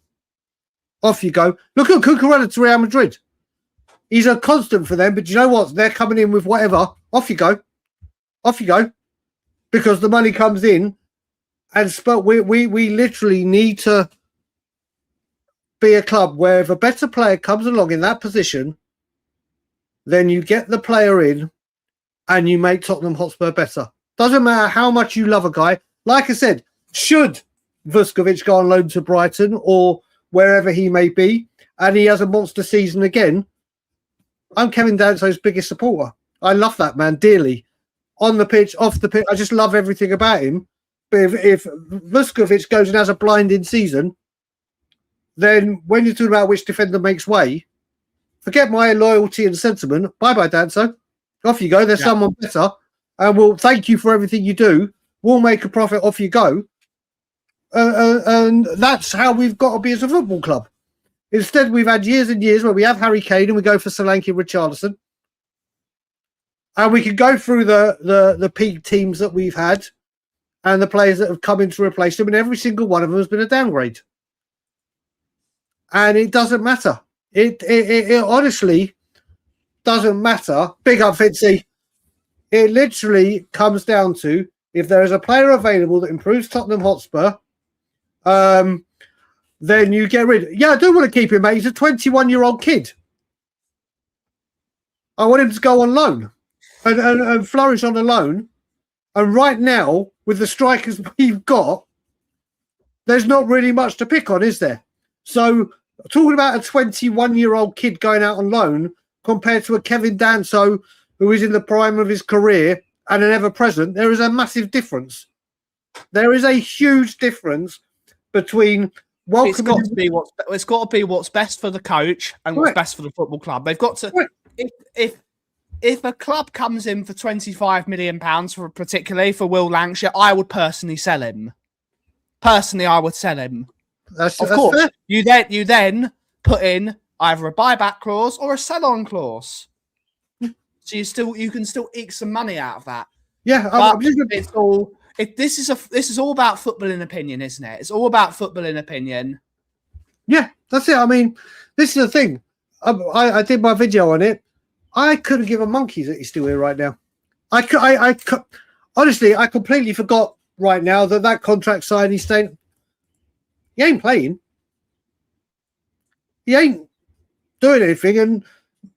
Off you go. Look at Cucurella to Real Madrid. He's a constant for them, but you know what? They're coming in with whatever. Off you go. Off you go. Because the money comes in, and we literally need to be a club where if a better player comes along in that position, then you get the player in and you make Tottenham Hotspur better. Doesn't matter how much you love a guy. Like I said, should Vuskovic go on loan to Brighton or wherever he may be, and he has a monster season again, I'm Kevin Danso's biggest supporter. I love that man dearly. On the pitch, off the pitch, I just love everything about him. But if Vuskovic goes and has a blinding season, then when you're talking about which defender makes way, forget my loyalty and sentiment. Bye-bye, Danso. Off you go. There's someone better. And we'll thank you for everything you do. We'll make a profit. Off you go. And that's how we've got to be as a football club. Instead, we've had years and years where we have Harry Kane and we go for Solanke and Richarlison. And we can go through the peak teams that we've had and the players that have come in to replace them, and every single one of them has been a downgrade. And it doesn't matter. It honestly doesn't matter. Big up, Fitzy. It literally comes down to if there is a player available that improves Tottenham Hotspur, then you get rid. Yeah, I do want to keep him, mate. He's a 21-year-old kid. I want him to go on loan and flourish on a loan. And right now, with the strikers we've got, there's not really much to pick on, is there? So talking about a 21-year-old kid going out on loan compared to a Kevin Danso who is in the prime of his career and an ever-present, there is a massive difference. There is a huge difference between welcoming... It's got to be what's best for the coach and what's best for the football club. They've got to... If a club comes in for £25 million particularly for Will Lancashire, I would personally sell him. Personally, I would sell him. Of course, fair. You then put in either a buyback clause or a sell-on clause, so you can still eke some money out of that. Yeah, this is all about footballing opinion, isn't it? It's all about footballing opinion. Yeah, that's it. I mean, this is the thing. I did my video on it. I couldn't give a monkey's that he's still here right now. Honestly, I completely forgot right now that contract signed. He's saying he ain't playing. He ain't doing anything. And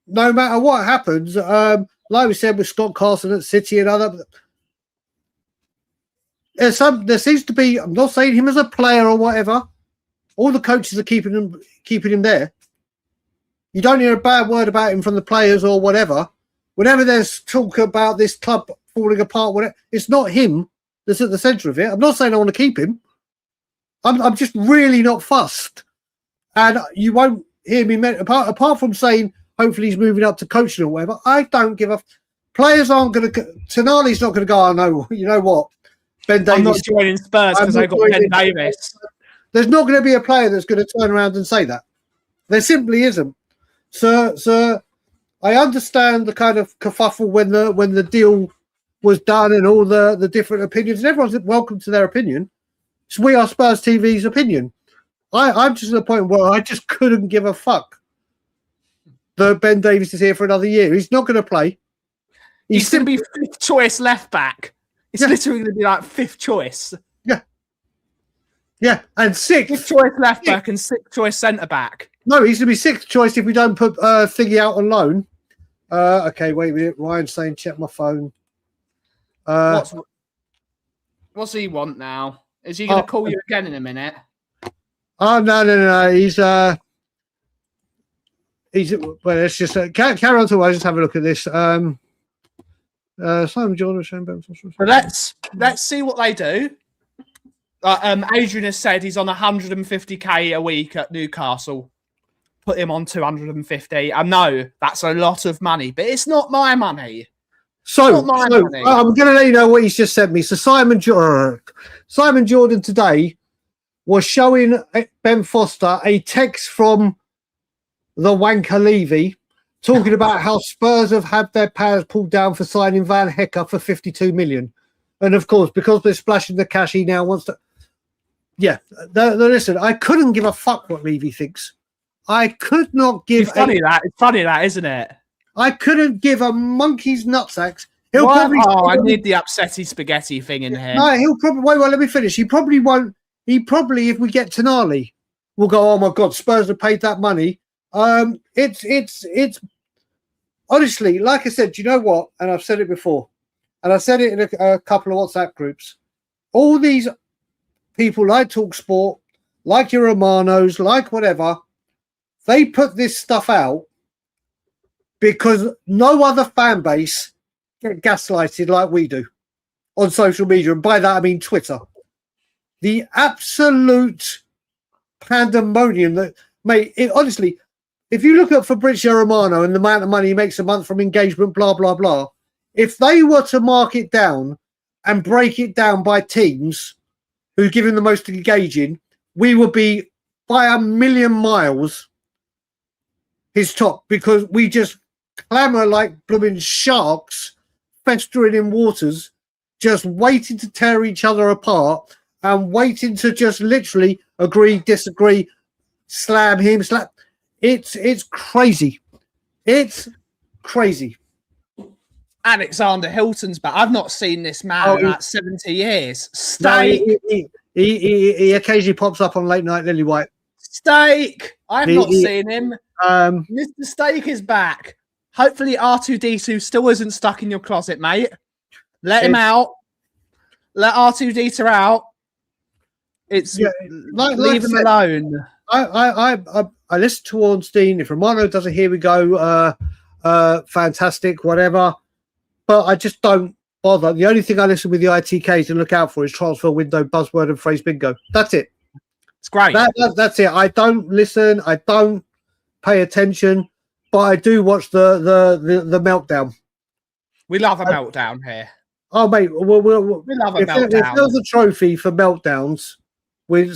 no matter what happens, like we said with Scott Carson at City and other, there seems to be. I'm not saying him as a player or whatever. All the coaches are keeping him there. You don't hear a bad word about him from the players or whatever. Whenever there's talk about this club falling apart, whatever, it's not him that's at the centre of it. I'm not saying I want to keep him. I'm just really not fussed. And you won't hear me, apart from saying hopefully he's moving up to coaching or whatever, I don't give a... Players aren't going to... Tonali's not going to go, oh no, you know what? Ben Davies... I'm not joining Spurs because I got Ben Davies. There's not going to be a player that's going to turn around and say that. There simply isn't. Sir, I understand the kind of kerfuffle when the deal was done and all the different opinions, and everyone's welcome to their opinion. It's We Are Spurs TV's opinion. I'm just at the point where I just couldn't give a fuck that Ben Davies is here for another year. He's not going to play. He's going to be fifth choice left back. It's literally going to be like fifth choice. Yeah, and sixth. Fifth choice left back and sixth choice centre back. No, he's going to be sixth choice if we don't put Thingy out on loan. Okay, wait a minute. Ryan's saying check my phone. What's he want now? Is he going to call you again in a minute? Oh, no. He's well, let's just carry on to I just have a look at this. Simon Jordan, so let's see what they do. Adrian has said he's on 150k a week at Newcastle. Put him on 250. I know that's a lot of money, but it's not my money. I'm going to let you know what he's just sent me. So Simon Jordan today was showing Ben Foster a text from the Wanker Levy talking about how Spurs have had their powers pulled down for signing Van Hecker for 52 million. And of course, because they're splashing the cash, he now wants to... Yeah, listen, I couldn't give a fuck what Levy thinks. I could not give. It's funny that, isn't it? I couldn't give a monkey's nutsacks. I need the upsetty spaghetti thing in here. No, he'll probably wait. Well, let me finish. He probably won't. He probably, if we get Tonali, will go. Oh my God, Spurs have paid that money. It's honestly, like I said. Do you know what? And I've said it before, and I said it in a couple of WhatsApp groups. All these people like TalkSport, like your Romanos, like whatever, they put this stuff out because no other fan base get gaslighted like we do on social media. And by that, I mean Twitter. The absolute pandemonium that, mate, honestly, if you look at Fabrizio Romano and the amount of money he makes a month from engagement, blah, blah, blah, if they were to mark it down and break it down by teams who give him the most engaging, we would be by a million miles his top, because we just clamour like blooming sharks festering in waters, just waiting to tear each other apart and waiting to just literally agree, disagree, slam him, slap. It's crazy. It's crazy. Alexander Hilton's back. I've not seen this man in like 70 years. Steak. No, he occasionally pops up on Late Night Lily White. Steak. I've not seen him. Mr. Steak is back. Hopefully R2D2 still isn't stuck in your closet, mate. Let him out. Let R2D2 out. It's leave him alone. I listen to Ornstein. If Romano does it, here we go. Fantastic, whatever. But I just don't bother. The only thing I listen with the ITK to look out for is transfer window, buzzword, and phrase bingo. That's it. It's great. That's it. I don't listen. I don't pay attention, but I do watch the meltdown. We love a meltdown here. Oh, mate, we love a meltdown. If there was a trophy for meltdowns,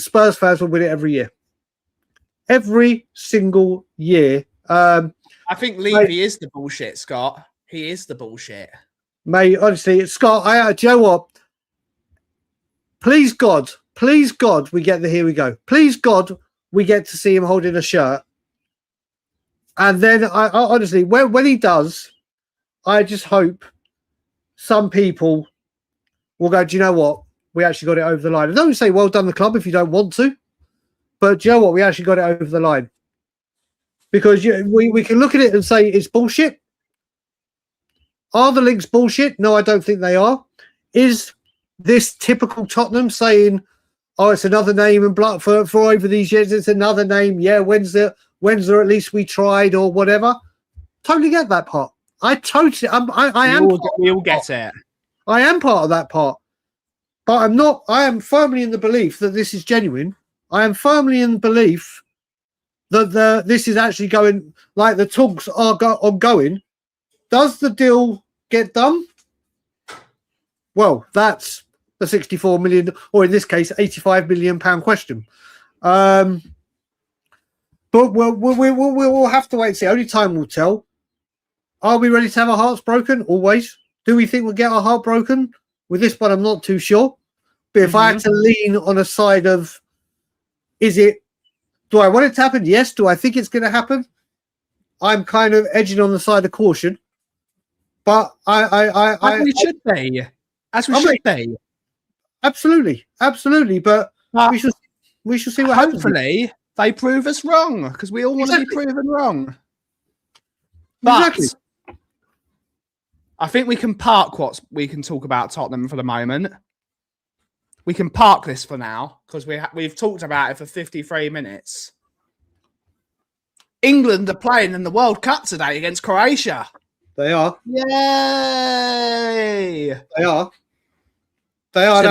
Spurs fans would win it every year. Every single year. I think Levy is the bullshit, Scott. He is the bullshit. Mate, honestly, Scott, do you know what? Please God, we get the here we go. Please God, we get to see him holding a shirt. And then, I honestly, when he does, I just hope some people will go, do you know what? We actually got it over the line. I don't say well done the club if you don't want to. But do you know what? We actually got it over the line. Because we can look at it and say it's bullshit. Are the links bullshit? No, I don't think they are. Is this typical Tottenham saying, oh, it's another name and blood for over these years, it's another name. Yeah, when's there at least we tried or whatever? Totally get that part. I we all get it. I am part of that part. But I'm not. I am firmly in the belief that this is genuine. I am firmly in belief that this is actually going, like the talks are ongoing. Does the deal get done? Well, that's the 64 million, or in this case, 85 million pound question. But we'll have to wait and see. Only time will tell. Are we ready to have our hearts broken? Always. Do we think we'll get our heart broken with this one? I'm not too sure. But if I had to lean on a side of, do I want it to happen? Yes. Do I think it's going to happen? I'm kind of edging on the side of caution. But As we should be. Absolutely. But we shall see what happens. Hopefully they prove us wrong, because we all want to be proven wrong. But I think we can park what we can talk about Tottenham for the moment. We can park this for now, because we've talked about it for 53 minutes. England are playing in the World Cup today against Croatia. They are. Yay! They are. And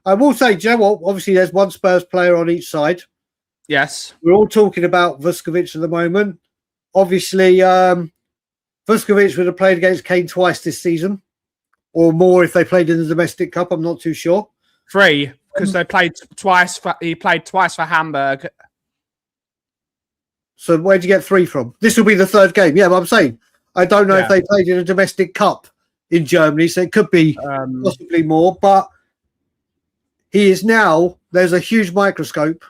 I will say, do you know what? Obviously, there's one Spurs player on each side. Yes. We're all talking about Vuskovic at the moment. Obviously, Vuskovic would have played against Kane twice this season, or more if they played in the domestic cup. I'm not too sure. 3, because they played twice. He played twice for Hamburg. So where'd you get 3 from? This will be the 3rd game. Yeah, but I'm saying I don't know if they played in a domestic cup in Germany, so it could be possibly more. But he is now. There's a huge microscope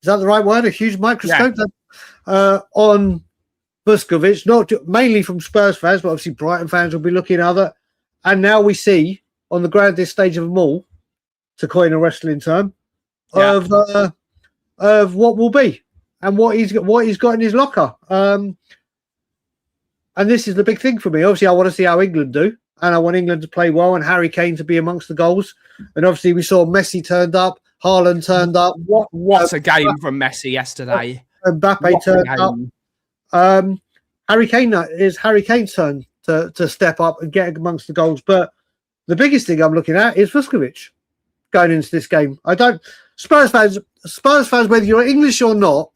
Is that the right word? A huge microscope on Vuskovic, not mainly from Spurs fans, but obviously Brighton fans will be looking at other. And now we see on the grandest stage of them all, to coin a wrestling term, of what will be and what he's got in his locker. And this is the big thing for me. Obviously, I want to see how England do, and I want England to play well and Harry Kane to be amongst the goals. And obviously, we saw Messi turned up, Haaland turned up. What a game from Messi yesterday! Mbappe turned up. Harry Kane is Harry Kane's turn to step up and get amongst the goals. But the biggest thing I'm looking at is Vuskovic going into this game. Spurs fans, whether you're English or not,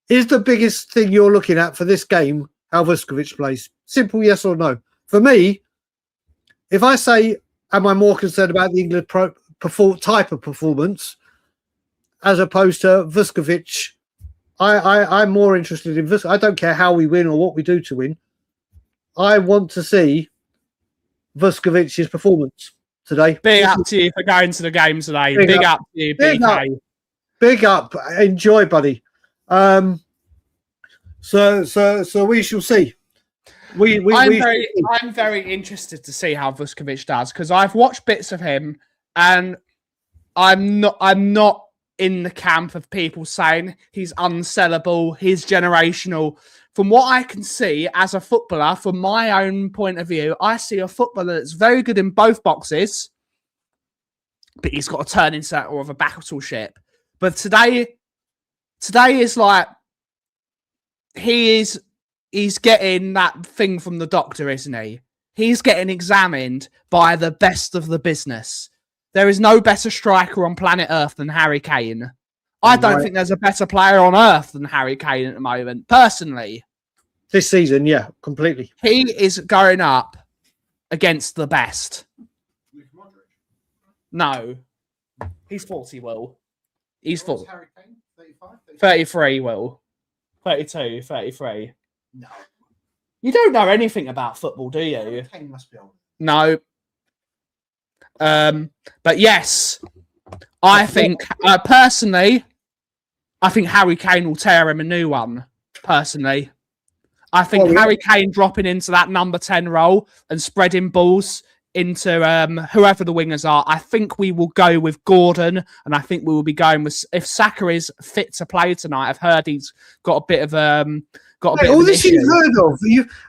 is the biggest thing you're looking at for this game how Vuskovic plays. Simple yes or no. For me, if I say, am I more concerned about the England type of performance as opposed to Vuskovic, I'm more interested in Vuskovic. I don't care how we win or what we do to win. I want to see Vuskovic's performance today. Big up to you for going to the game today. Big up to you, BK. Big up. Enjoy, buddy. So we shall see. I'm very interested to see how Vuskovic does because I've watched bits of him and I'm not in the camp of people saying he's unsellable, he's generational. From what I can see as a footballer, from my own point of view, I see a footballer that's very good in both boxes, but he's got to turn into that or of a battleship. But today is like he's getting that thing from the doctor, isn't he? He's getting examined by the best of the business. There is no better striker on planet Earth than Harry Kane. I don't think there's a better player on Earth than Harry Kane at the moment, personally. This season, yeah, completely. He is going up against the best. No. He's 40, Will. He's 40. Harry Kane? 35? 33, Will. 32, 33. No. You don't know anything about football, do you? Kane must be old. No. But yes, I think, personally, I think Harry Kane will tear him a new one, personally. I think Harry Kane dropping into that number 10 role and spreading balls into whoever the wingers are. I think we will go with Gordon, and I think we will be going with if Saka is fit to play tonight. I've heard he's got a bit of all this you've heard of,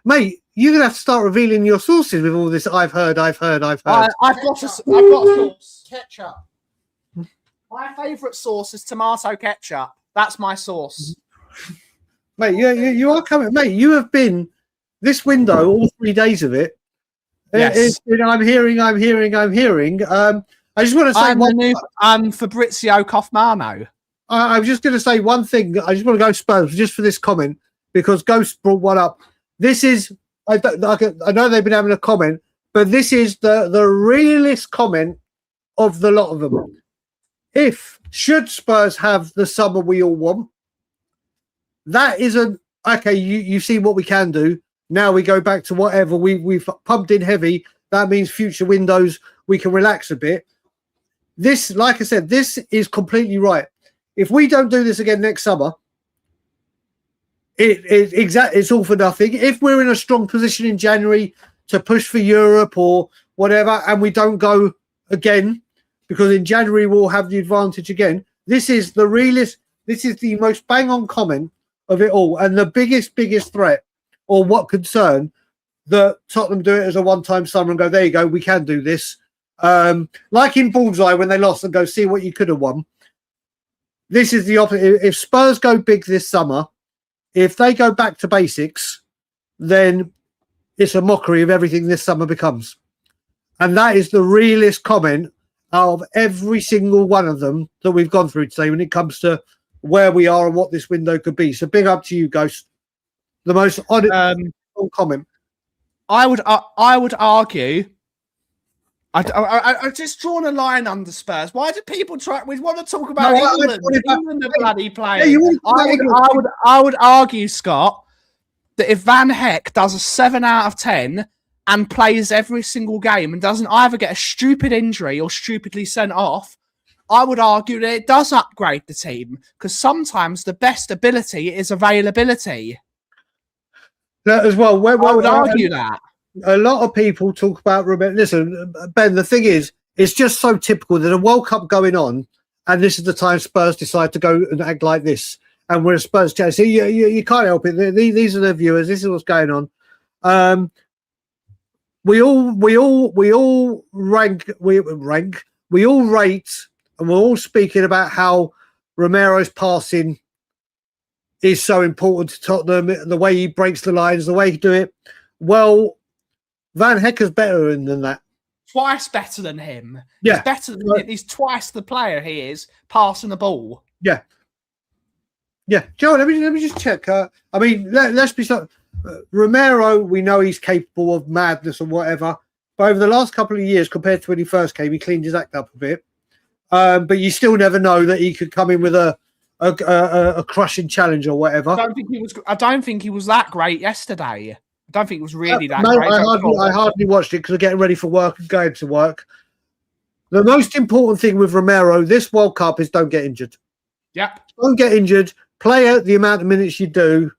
mate. You're gonna have to start revealing your sources with all this. I've heard. I've got a source. Ketchup. My favourite sauce is tomato ketchup. That's my sauce. Mate, you are coming. Mate, you have been this window all 3 days of it. Yes. I'm hearing. I just want to say I'm Fabrizio Cofmano. I was just going to say one thing. I just want to go Spurs just for this comment because Ghost brought one up. This is I know they've been having a comment, but this is the realest comment of the lot of them. Should Spurs have the summer we all want, that isn't okay. You've seen what we can do. Now we go back to whatever we've pumped in heavy. That means future windows we can relax a bit. This, like I said, this is completely right. If we don't do this again next summer, it's all for nothing. If we're in a strong position in January to push for Europe or whatever, and we don't go again, because in January we'll have the advantage again. This is the realist. This is the most bang-on comment of it all, and the biggest threat or what concern that Tottenham do it as a one-time summer and go, there you go, we can do this. Like in Bullseye when they lost and go, see what you could have won. This is the opposite. If Spurs go big this summer, if they go back to basics, then it's a mockery of everything this summer becomes. And that is the realest comment out of every single one of them that we've gone through today when it comes to where we are and what this window could be. So big up to you, Ghost. The most honest comment. I would argue. I just drawn a line under Spurs. Why do people try? We want to talk about England. England are bloody playing. I would argue, Scott, that if Van Heck does a 7 out of 10 and plays every single game and doesn't either get a stupid injury or stupidly sent off, I would argue that it does upgrade the team because sometimes the best ability is availability. That as well. I would argue that. A lot of people talk about Romero. Listen, Ben, the thing is, it's just so typical that a World Cup going on, and this is the time Spurs decide to go and act like this. And we're a Spurs channel. See, you can't help it. These are the viewers. This is what's going on. We all rank. We all rate, and we're all speaking about how Romero's passing is so important to Tottenham. The way he breaks the lines, the way he do it. Well, Van Hecker's better than that. Twice better than him. Yeah. He's better than him. He's twice the player he is passing the ball. Yeah. Yeah. Joe, let me just check. I mean, let's be so. Romero, we know he's capable of madness and whatever. But over the last couple of years, compared to when he first came, he cleaned his act up a bit. But you still never know that he could come in with a crushing challenge or whatever. I don't think he was that great yesterday. I don't think it was really that no, great. I hardly watched it because I'm getting ready for work and going to work. The most important thing with Romero this World Cup is don't get injured. Yep. Don't get injured. Play out the amount of minutes you do.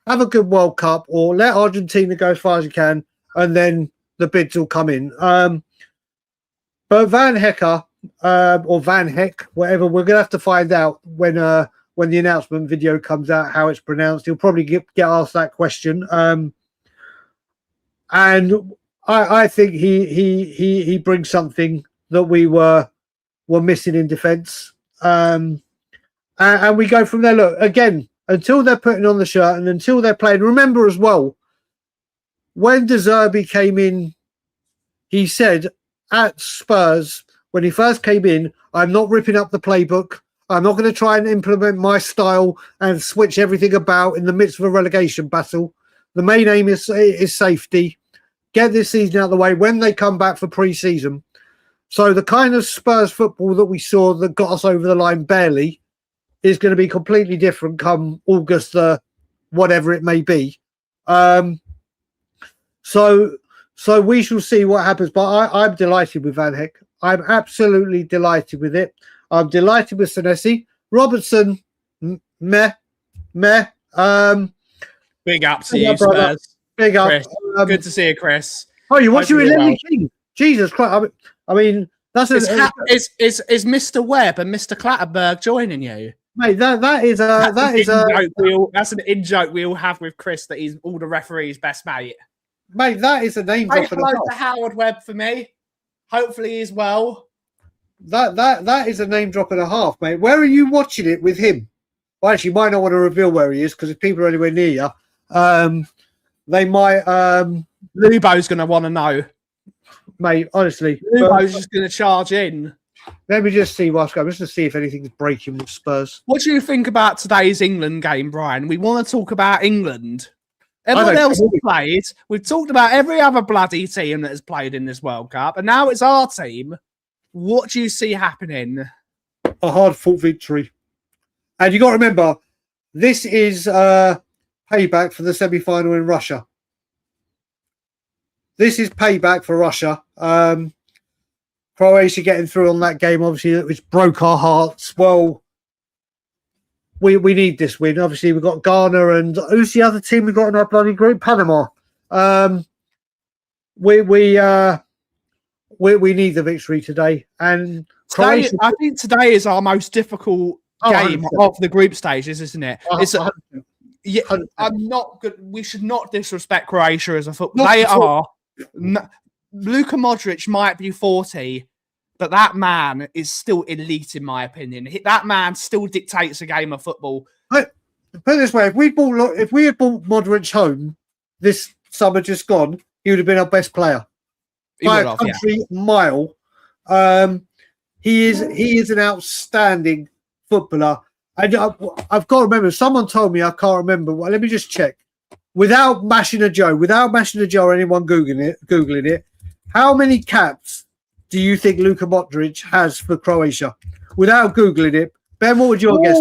Have a good World Cup, or let Argentina go as far as you can, and then the bids will come in. But Van Hecker, or Van Heck, whatever, we're going to have to find out when the announcement video comes out how it's pronounced. He'll probably get asked that question. And I think he brings something that we were missing in defence. And we go from there. Look, again, until they're putting on the shirt and until they're playing. Remember as well, when De Zerbi came in, he said at Spurs, when he first came in, I'm not ripping up the playbook. I'm not going to try and implement my style and switch everything about in the midst of a relegation battle. The main aim is safety. Get this season out of the way when they come back for pre-season. So the kind of Spurs football that we saw that got us over the line barely is going to be completely different come August, whatever it may be. So we shall see what happens. But I'm delighted with Van Heck. I'm absolutely delighted with it. I'm delighted with Senesi. Robertson, meh. Big up to you, Spurs. Big up. Chris, good to see you, Chris. Oh, you're watching with Lenny King? Jesus Christ. I mean that's is Mr. Webb and Mr. Clatterberg joining you? Mate, that's an in-joke we all have with Chris that he's all the referees' best mate. Mate, that is a name drop. Hello to Howard Webb for me. Hopefully he's well. That is a name drop and a half, mate. Where are you watching it with him? Well, actually, you might not want to reveal where he is because if people are anywhere near you, they might. Lubo's going to want to know. Mate, honestly. Lubo's just going to charge in. Let me just see what's going on. Just to see if anything's breaking with Spurs. What do you think about today's England game, Brian? We want to talk about England. Everyone else has played. We've talked about every other bloody team that has played in this World Cup, and now it's our team. What do you see happening? A hard-fought victory. And you got to remember, this is payback for the semi-final in Russia. This is payback for Russia. Croatia getting through on that game, obviously, which broke our hearts. Well, we need this win. Obviously, we've got Ghana and who's the other team we've got in our bloody group? Panama. We need the victory today. And Croatia, I think today is our most difficult game 100%. Of the group stages, isn't it? It's 100%. Yeah, 100%. I'm not good. We should not disrespect Croatia as a football. They are. Luka Modric might be 40, but that man is still elite in my opinion. That man still dictates a game of football. Put it this way: if we had brought Modric home this summer just gone, he would have been our best player by a country mile. He is an outstanding footballer. And I've got to remember. Someone told me I can't remember. Well, let me just check. Without mashing a Joe or anyone googling it, how many caps do you think Luka Modric has for Croatia? Without googling it, Ben, what would your guess?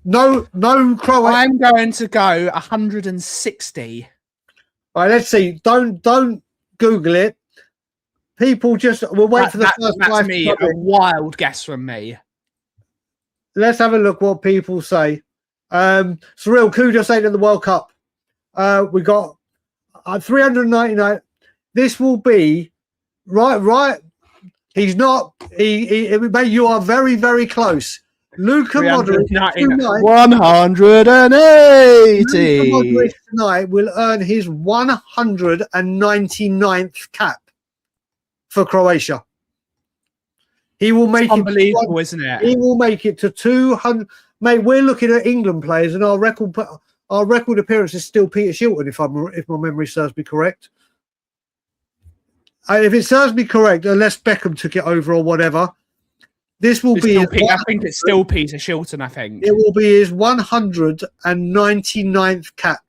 No Croatia. I'm going to go 160. All right, let's see. Don't Google it. People just we'll wait for the first That's five. me. A wild guess from me. Let's have a look what people say. Cyril Kudo saying in the World Cup. We got 399. This will be right. He's not. You are very, very close. Luka Modric 180 tonight will earn his 199th cap for Croatia. He will make unbelievable, isn't it? He will make it to 200. Mate, we're looking at England players, and our record appearance is still Peter Shilton, if my memory serves me correct. If it serves me correct, unless Beckham took it over or whatever, this will be. I think it's still Peter Shilton. I think it will be his 199th cap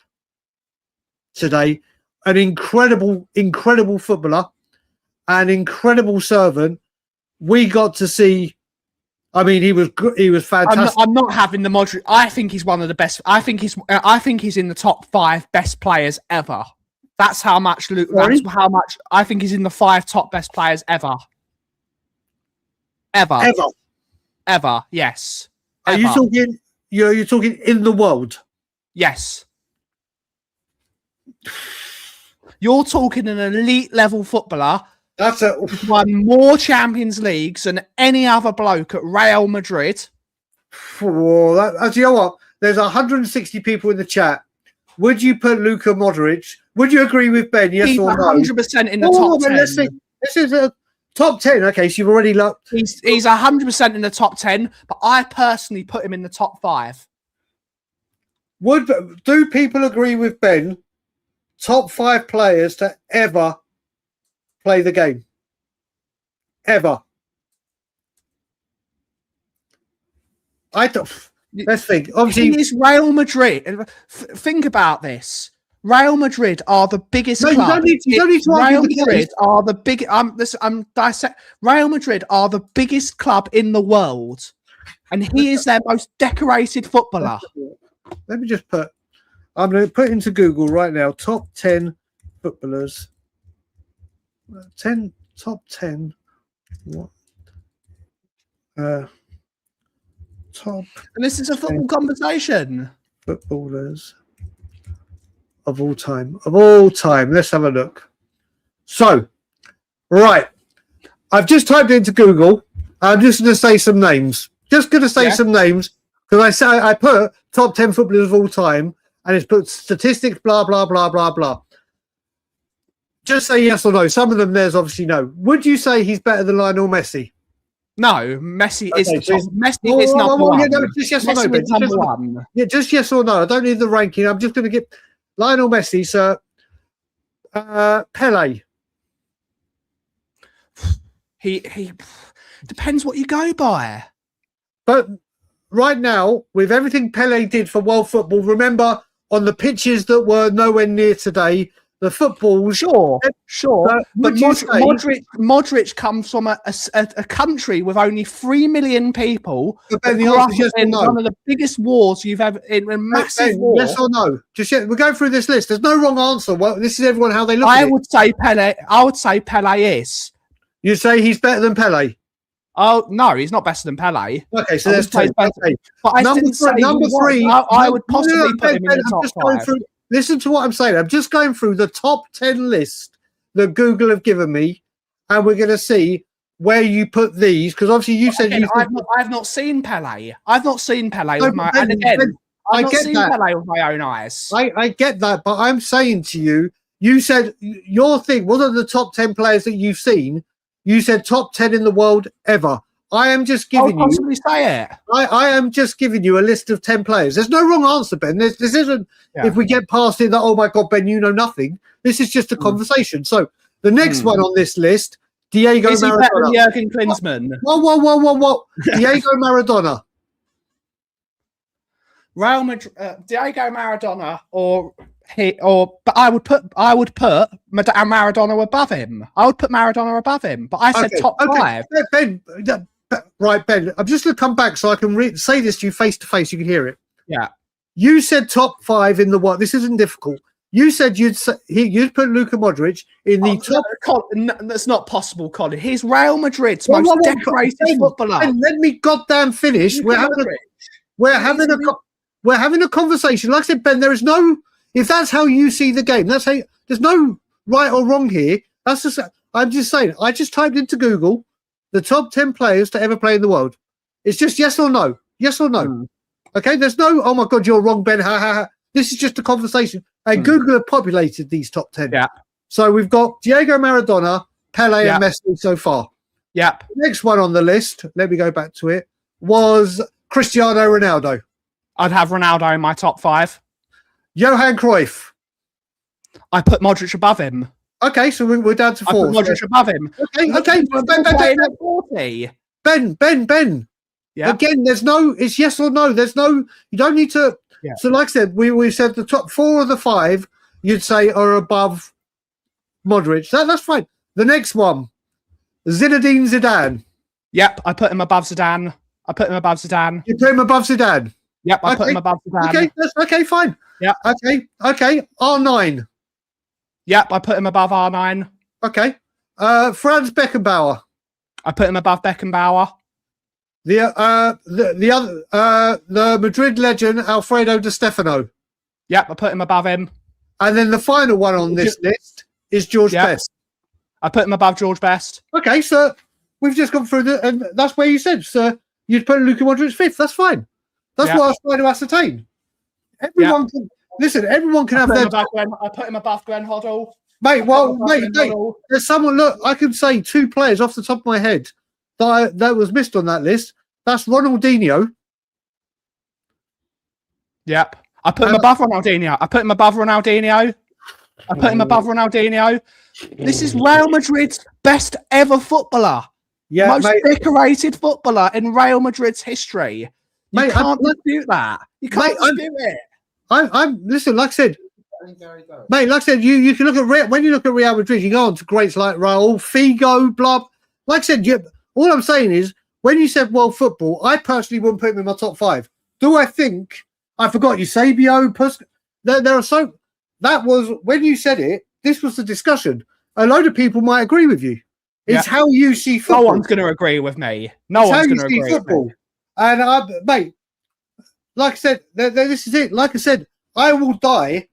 today. An incredible footballer, an incredible servant. We got to see. I mean, he was fantastic. I'm not having the Modric. I think he's one of the best. I think he's in the top 5 best players ever. That's how much Luke. That's how much I think he's in the 5 top best players ever. Ever. Yes. Are you talking? You're talking in the world? Yes. You're talking an elite level footballer. That's won more Champions Leagues than any other bloke at Real Madrid. You know what? There's 160 people in the chat. Would you put Luka Modric? Would you agree with Ben? Yes or no? 100% in the top 10. Let's see. This is a top 10. Okay, so you've already looked. He's 100% in the top 10, but I personally put him in the top 5. Do people agree with Ben? Top 5 players to ever play the game. Ever. Let's think. Obviously, he is Real Madrid. Think about this. Real Madrid are the biggest club. You don't need to Real Madrid are the big. Real Madrid are the biggest club in the world, and he is their most decorated footballer. Let me just put. I'm going to put into Google right now. Top 10 footballers. Top 10. What? Top. And this is a football conversation. Footballers of all time. Of all time. Let's have a look. So, right. I've just typed into Google. I'm just going to say some names. Just going to say some names because I put top 10 footballers of all time, and it's put statistics. Blah blah blah blah blah. Just say yes or no. Some of them there's obviously no. Would you say he's better than Lionel Messi? No, Messi is the top. Messi is number one. Yeah, no, just yes or no, Ben. Yeah, just yes or no. I don't need the ranking. I'm just going to get Lionel Messi, sir. Pele. He depends what you go by. But right now, with everything Pele did for world football, remember on the pitches that were nowhere near today, the football. Sure. But Modric comes from a country with only 3 million people. Ben, the answer is yes or no. One of the biggest wars you've ever in a massive war. Yes or no? We're going through this list. There's no wrong answer. Well, this is everyone how they look at it. I would say Pele is. You say he's better than Pele? Oh no, he's not better than Pele. Okay, so there's 2. Okay. But I number 3. I would possibly put him in the top 5. Listen to what I'm saying. I'm just going through the top 10 list that Google have given me, and we're going to see where you put these. Because obviously you said I've not seen Pele. I've not seen Pele with my Pele with my own eyes. I get that, but I'm saying to you, you said your thing wasn't the top 10 players that you've seen. You said top 10 in the world ever. I am just giving you. Say it. I am just giving you a list of 10 players. There's no wrong answer, Ben. This isn't. Yeah. If we get past it, that oh my God, Ben, you know nothing. This is just a conversation. So the next one on this list, Diego Maradona. Is he better than Jurgen Klinsmann? Whoa! Diego Maradona. Real Madrid, Diego Maradona, but I would put Maradona above him. I would put Maradona above him, but I said top 5. Ben, right, Ben. I'm just going to come back so I can say this to you face to face. You can hear it. Yeah. You said top 5 in the world. This isn't difficult. You said you'd put Luka Modric in the top. That's not possible, Colin. He's Real Madrid's Well, most decorated footballer. Ben, let me goddamn finish. We're having a conversation. Like I said, Ben, there is no. If that's how you see the game, that's how. There's no right or wrong here. That's just. I'm just saying. I just typed into Google the top 10 players to ever play in the world. It's just yes or no. Yes or no. Okay. There's no. Oh my God, you're wrong, Ben. Ha ha ha. This is just a conversation. And Google have populated these top 10. Yeah. So we've got Diego Maradona, Pele, and Messi so far. Yep. The next one on the list, let me go back to it, was Cristiano Ronaldo. I'd have Ronaldo in my top 5. Johan Cruyff. I put Modric above him. Okay, so we're down to 4. I put Modric above him. Okay. Ben. Yeah. Again, there's no, it's yes or no. There's no, you don't need to. Yeah. So like I said, we said the top 4 of the 5, you'd say are above Modric. That's fine. The next one, Zinedine Zidane. Yep, I put him above Zidane. You put him above Zidane? Yep, I put him above Zidane. Okay, that's okay, fine. Yep. Okay. R9. Yep, I put him above R9. Okay. Franz Beckenbauer. I put him above Beckenbauer. The Madrid legend Alfredo Di Stefano. Yep, I put him above him. And then the final one on this list is George Best. I put him above George Best. Okay, so we've just gone through and that's where you said, sir, you'd put Luka Modric 5th. That's fine. That's what I was trying to ascertain. Everyone can have their. I put him above Glenn Hoddle. Mate, there's someone. Look, I can say 2 players off the top of my head that was missed on that list. That's Ronaldinho. Yep. I put him above Ronaldinho. This is Real Madrid's best ever footballer. Yeah, most decorated footballer in Real Madrid's history. You can't dispute that. You can't dispute it. I'm listen, like I said, mate, like I said, you can look at when you look at Real Madrid, you go on to greats like Raul, Figo, blah. Like I said, all I'm saying is when you said world football, I personally wouldn't put him in my top 5. Do I think I forgot Eusebio? There are so that was when you said it. This was the discussion. A load of people might agree with you. It's how you see football. No one's going to agree with me. No one's going to agree with me. And mate, like I said, this is it. Like I said, I will die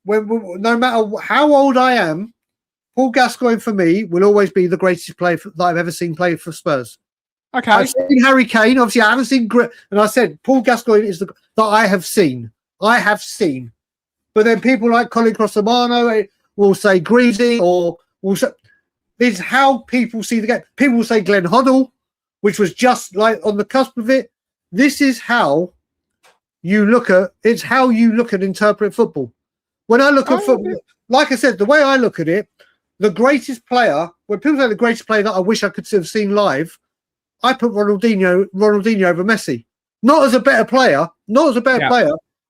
no matter how old I am. Paul Gascoigne for me will always be the greatest player that I've ever seen play for Spurs. Okay. I've seen Harry Kane. Obviously, I haven't seen and I said Paul Gascoigne is that I have seen. But then people like Colin Crossamano will say Greasy or will say. This is how people see the game. People will say Glenn Hoddle, which was just like on the cusp of it. This is how you look at it's how you look at interpret football. When I look at football, like I said, the way I look at it, the greatest player, when people say the greatest player that I wish I could have seen live, I put Ronaldinho over Messi. Not as a better player.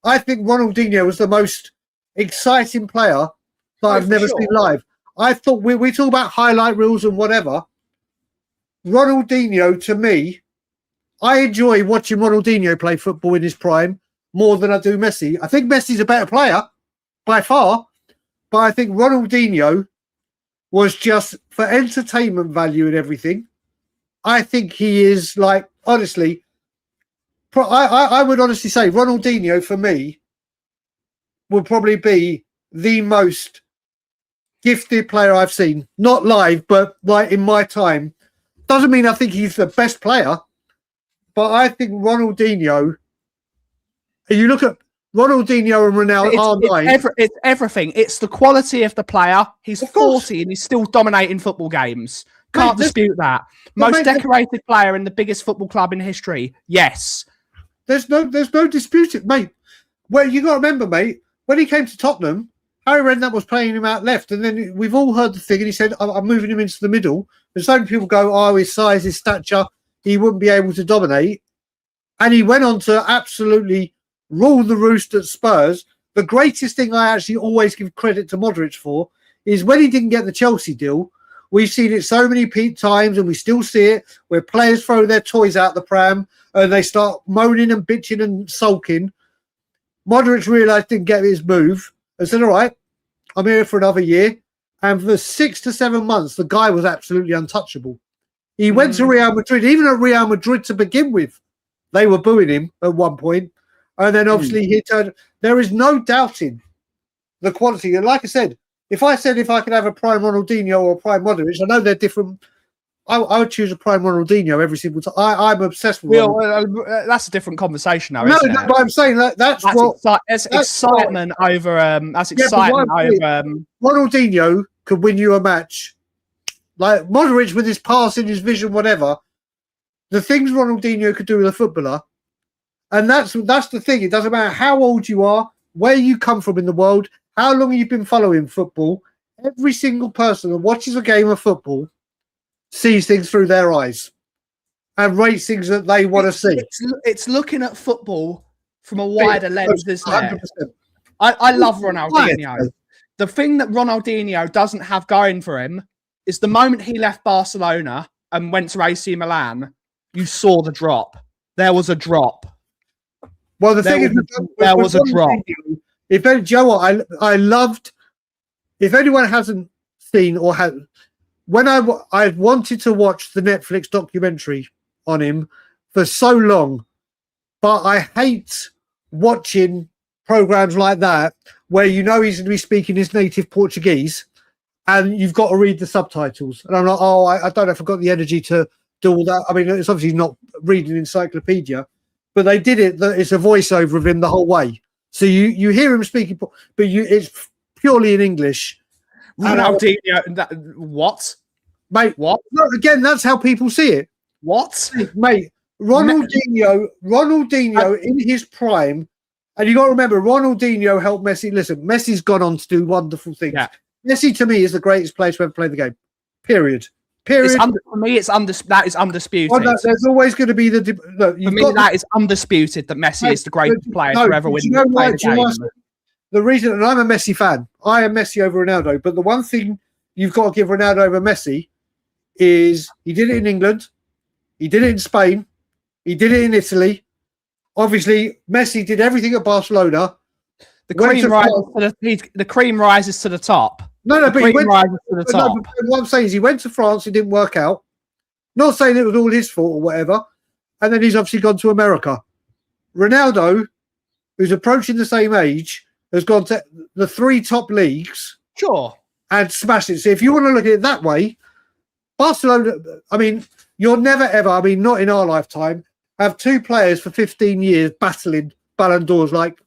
I think Ronaldinho was the most exciting player that I've never seen live. I thought we talk about highlight reels and whatever. Ronaldinho, to me, I enjoy watching Ronaldinho play football in his prime more than I do Messi. I think Messi's a better player by far, but I think Ronaldinho was just for entertainment value and everything. I think he is like, honestly, I would honestly say Ronaldinho for me would probably be the most gifted player I've seen, not live, but like in my time. Doesn't mean I think he's the best player, but I think Ronaldinho. You look at Ronaldinho and Ronaldo. It's everything. It's the quality of the player. He's 40 and he's still dominating football games. Can't dispute that. Most decorated player in the biggest football club in history. Yes. There's no dispute, mate. Well, you got to remember, mate, when he came to Tottenham, Harry Redknapp was playing him out left, and then we've all heard the thing, and he said, I'm moving him into the middle. And so many people go, oh, his size, his stature, he wouldn't be able to dominate. And he went on to absolutely rule the roost at Spurs. The greatest thing I actually always give credit to Modric for is when he didn't get the Chelsea deal, we've seen it so many times, and we still see it, where players throw their toys out the pram, and they start moaning and bitching and sulking. Modric realised didn't get his move. and said, all right, I'm here for another year. And for 6 to 7 months, the guy was absolutely untouchable. He went to Real Madrid, even at Real Madrid to begin with. They were booing him at one point. And then obviously he turned. There is no doubting the quality. And like I said, if I could have a prime Ronaldinho or a prime Modric, I know they're different. I would choose a prime Ronaldinho every single time. I'm obsessed with Ronaldinho. That's a different conversation now, No, isn't it? but I'm saying that's excitement over. That's excitement over. Ronaldinho could win you a match. Like Modric with his passing, his vision, whatever. The things Ronaldinho could do with a footballer, and that's the thing. It doesn't matter how old you are, where you come from in the world, how long you've been following football. Every single person that watches a game of football sees things through their eyes and rates things that they want to see. It's looking at football from a wider lens, isn't 100%. it? I love Ronaldinho. The thing that Ronaldinho doesn't have going for him is the moment he left Barcelona and went to AC Milan, you saw the drop. There was a drop. Well, the thing is, there was a drop. I loved. If anyone hasn't seen or had, when I wanted to watch the Netflix documentary on him for so long, but I hate watching programs like that where you know he's going to be speaking his native Portuguese and you've got to read the subtitles. And I'm like, I don't know if I've got the energy to do all that. I mean, it's obviously not reading an encyclopedia, but they did it. It's a voiceover of him the whole way. So you hear him speaking, but it's purely in English. Ronaldinho, what? Mate, what? No, again, that's how people see it. What? Mate, Ronaldinho in his prime, and you got to remember, Ronaldinho helped Messi. Listen, Messi's gone on to do wonderful things. Yeah. Messi, to me, is the greatest player to ever play the game. Period. For me, that is undisputed. Well, no, there's always going to be the. That is undisputed that Messi is the greatest player to ever win the game. The reason, and I'm a Messi fan, I am Messi over Ronaldo, but the one thing you've got to give Ronaldo over Messi is he did it in England, he did it in Spain, he did it in Italy. Obviously, Messi did everything at Barcelona. The cream rises to the top. No, but he went to the top. No, what I'm saying is he went to France, it didn't work out. Not saying it was all his fault or whatever. And then he's obviously gone to America. Ronaldo, who's approaching the same age, has gone to the 3 top leagues. Sure. And smashed it. So if you want to look at it that way, Barcelona, I mean, you'll never ever, I mean, not in our lifetime, have 2 players for 15 years battling Ballon d'Ors like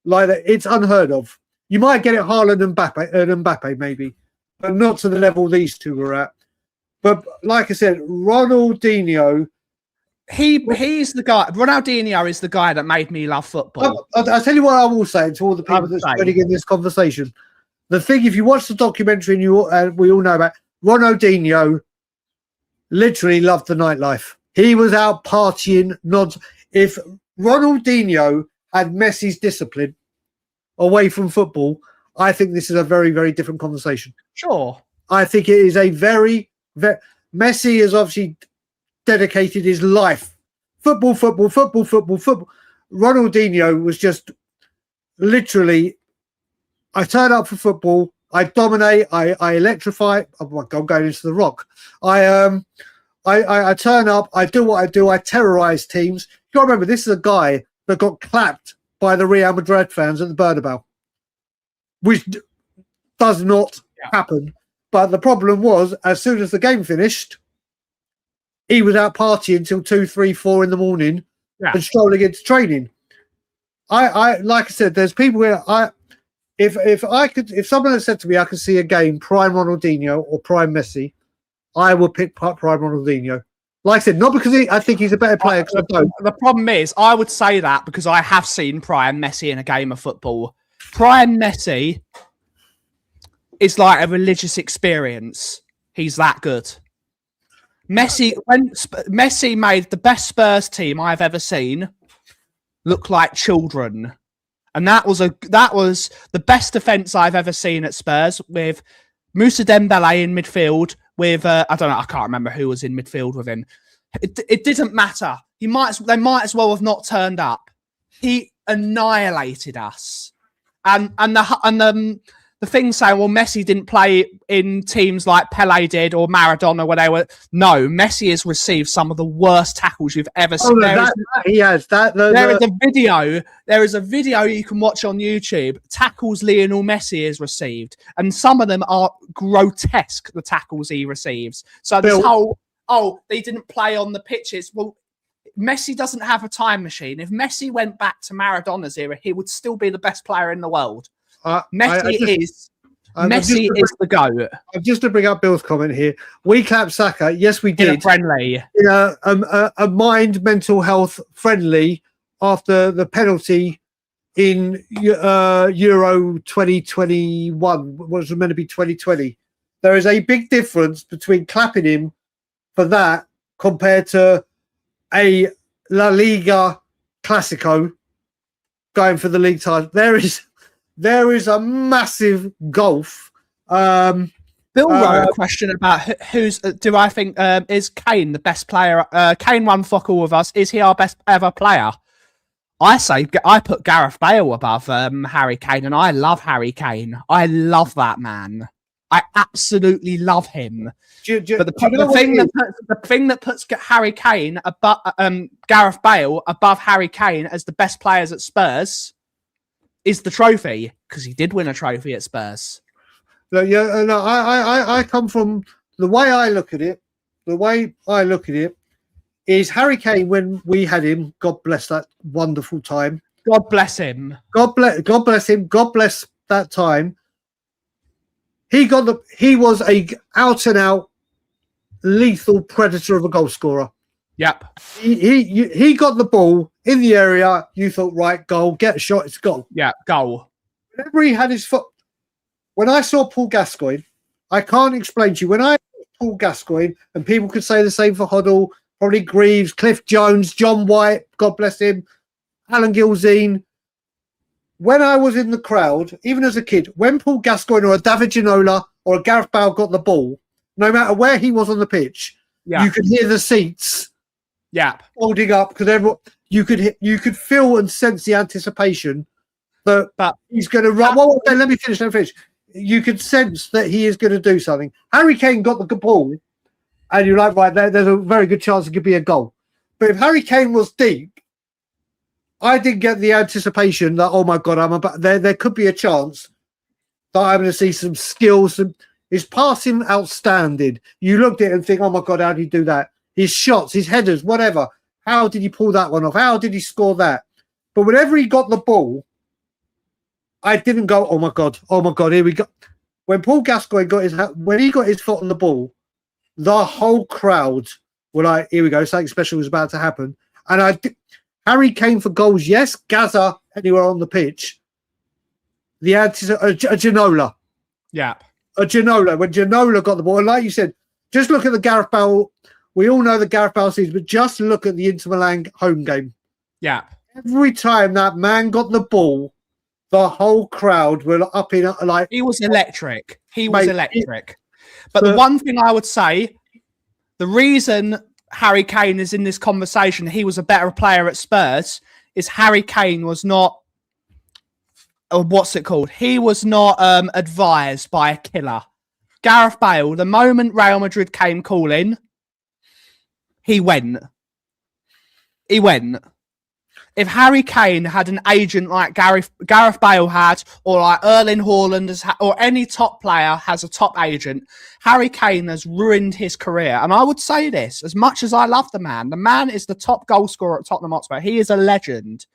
that. It's unheard of. You might get it Haaland and Mbappe maybe, but not to the level these two were at. But like I said, Ronaldinho, he's the guy. Ronaldinho is the guy that made me love football. I'll tell you what I will say to all the people that's joining in this conversation. The thing, if you watch the documentary and we all know about Ronaldinho, literally loved the nightlife. He was out partying. If Ronaldinho had Messi's discipline away from football, I think this is a very, very different conversation. Sure. I think it is a very, very... Messi has obviously dedicated his life. Football. Ronaldinho was just literally, I turn up for football, I dominate, I electrify. I'm going into the rock. I turn up, I do what I do, I terrorize teams. You got to remember, this is a guy that got clapped by the Real Madrid fans at the Bernabeu, which does not happen. But the problem was, as soon as the game finished, he was out partying till 2, 3, 4 in the morning and strolling into training. I like I said, there's people where if someone had said to me I could see a game prime Ronaldinho or prime Messi, I would pick prime Ronaldinho. Like I said, not because I think he's a better player. The problem is, I would say that because I have seen prime Messi in a game of football. Prime Messi is like a religious experience. He's that good. Messi made the best Spurs team I've ever seen look like children, and that was the best defense I've ever seen at Spurs, with Moussa Dembele in midfield. With I don't know, I can't remember who was in midfield with him. It didn't matter. They might as well have not turned up. He annihilated us, the thing saying, well, Messi didn't play in teams like Pele did or Maradona where they were. No, Messi has received some of the worst tackles you've ever seen. He has. There is a video. There is a video you can watch on YouTube. Tackles Lionel Messi has received, and some of them are grotesque. The tackles he receives. So this they didn't play on the pitches. Well, Messi doesn't have a time machine. If Messi went back to Maradona's era, he would still be the best player in the world. Messi is the GOAT. Just to bring up Bill's comment here, we clapped Saka. Yes, we did. Friendly. A mental health friendly after the penalty in Euro 2021, what was meant to be 2020. There is a big difference between clapping him for that compared to a La Liga Clasico going for the league title. There is a massive gulf. Bill wrote a question about do I think is Kane the best player? Kane won fuck all of us. Is he our best ever player? I put Gareth Bale above Harry Kane, and I love Harry Kane. I love that man. I absolutely love him. But the thing that puts Harry Kane above Gareth Bale above Harry Kane as the best players at Spurs is the trophy, because he did win a trophy at Spurs. I come from the way I look at it. The way I look at it is Harry Kane, when we had him, God bless that wonderful time. God bless him. God bless him. God bless that time. He was a out and out lethal predator of a goal scorer. Yep. He got the ball in the area. You thought, right, goal, get a shot, it's goal. Yeah, goal. Whenever he had his foot. When I saw Paul Gascoigne, I can't explain to you. When I saw Paul Gascoigne, and people could say the same for Hoddle, probably Greaves, Cliff Jones, John White, God bless him, Alan Gilzine. When I was in the crowd, even as a kid, when Paul Gascoigne or a David Ginola or a Gareth Bale got the ball, no matter where he was on the pitch, you could hear the seats holding up, because you could feel and sense the anticipation that he's going to run. Well, let me finish. You could sense that he is going to do something. Harry Kane got the ball, and you're like, right, there's a very good chance it could be a goal. But if Harry Kane was deep, I didn't get the anticipation that, oh my God, there could be a chance that I'm going to see some skills. His passing outstanding. You looked at it and think, oh my God, how did he do that? His shots, his headers, whatever. How did he pull that one off? How did he score that? But whenever he got the ball, I didn't go, oh my God, here we go. When Paul Gascoigne got his foot on the ball, the whole crowd were like, here we go, something special was about to happen. And Harry Kane for goals, yes. Gaza anywhere on the pitch. A Ginola. Yeah. A Ginola. When Ginola got the ball, and like you said, just look at the Gareth Bale. We all know the Gareth Bale season, but just look at the Inter Milan home game. Yeah. Every time that man got the ball, the whole crowd were up in like. He was electric. But the one thing I would say, the reason Harry Kane is in this conversation, he was a better player at Spurs, is Harry Kane was not, what's it called? He was not advised by a killer. Gareth Bale, the moment Real Madrid came calling, he went. If Harry Kane had an agent like Gareth Bale had, or like Erling Haaland has or any top player has a top agent, Harry Kane has ruined his career. And I would say this, as much as I love the man is the top goal scorer at Tottenham Hotspur. He is a legend.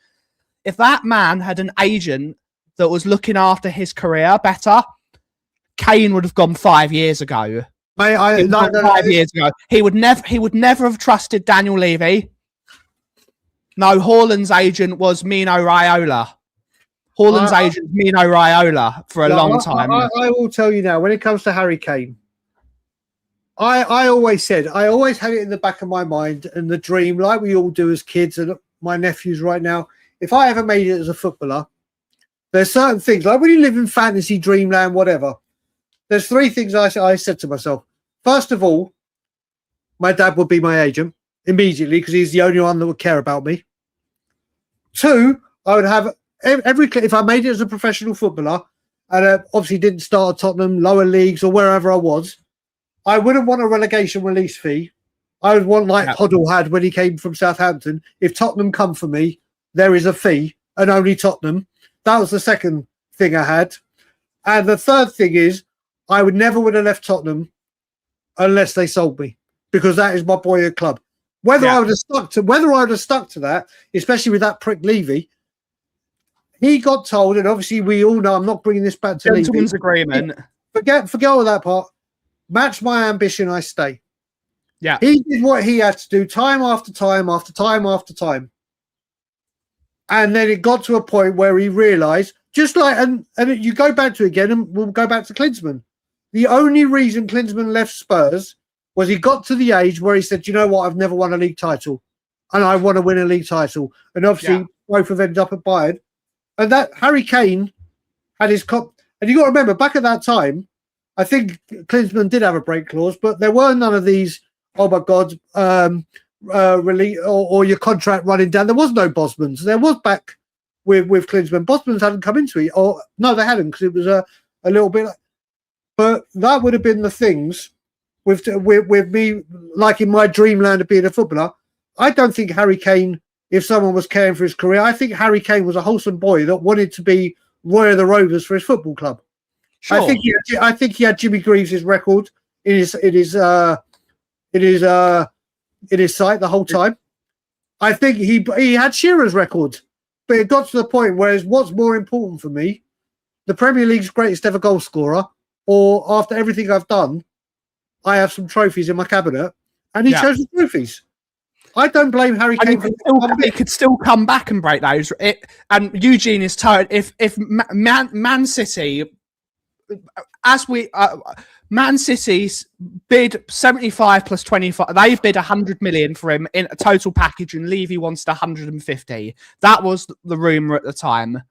If that man had an agent that was looking after his career better, Kane would have gone 5 years ago. 5 years ago. He would never have trusted Daniel Levy. No, Haaland's agent was Mino Raiola. For a long time. I will tell you now, when it comes to Harry Kane, I always had it in the back of my mind and the dream, like we all do as kids and my nephews right now, if I ever made it as a footballer, there's certain things, like when you live in fantasy, dreamland, whatever, there's three things I said to myself. First of all, my dad would be my agent immediately because he's the only one that would care about me. Two, I would have if I made it as a professional footballer and obviously didn't start at Tottenham, lower leagues or wherever I was, I wouldn't want a relegation release fee. I would want like Hoddle had when he came from Southampton. If Tottenham come for me, there is a fee and only Tottenham. That was the second thing I had. And the third thing is I would never would have left Tottenham unless they sold me, because that is my boyhood club. Whether I would have stuck to that, especially with that prick Levy, he got told, and obviously we all know I'm not bringing this back to Gentleman's Levy. agreement. Forget all that part. Match my ambition, I stay. Yeah. He did what he had to do time after time after time after time. And then it got to a point where he realised, just like, and you go back to it again, and we'll go back to Klinsmann. The only reason Klinsmann left Spurs was he got to the age where he said, you know what, I've never won a league title and I want to win a league title. And obviously both have ended up at Bayern. And that Harry Kane had his cup. And you got to remember, back at that time, I think Klinsmann did have a break clause, but there were none of these, oh my God, release or your contract running down. There was no Bosmans. There was back with Klinsmann. Bosmans hadn't come into it. Or no, they hadn't, because it was a little bit. But that would have been the things with me, like in my dreamland of being a footballer. I don't think Harry Kane, if someone was caring for his career, I think Harry Kane was a wholesome boy that wanted to be Roy of the Rovers for his football club. Sure. I think he had Jimmy Greaves' record in his sight the whole time. I think he had Shearer's record, but it got to the point where what's more important for me, the Premier League's greatest ever goal scorer, or after everything I've done, I have some trophies in my cabinet, and he chose the trophies. I don't blame Harry Kane. He could still come back and break those. And Eugene is tired. If Man City, Man City's bid 75 plus 25, they bid 100 million for him in a total package, and Levy wanted 150. That was the rumour at the time.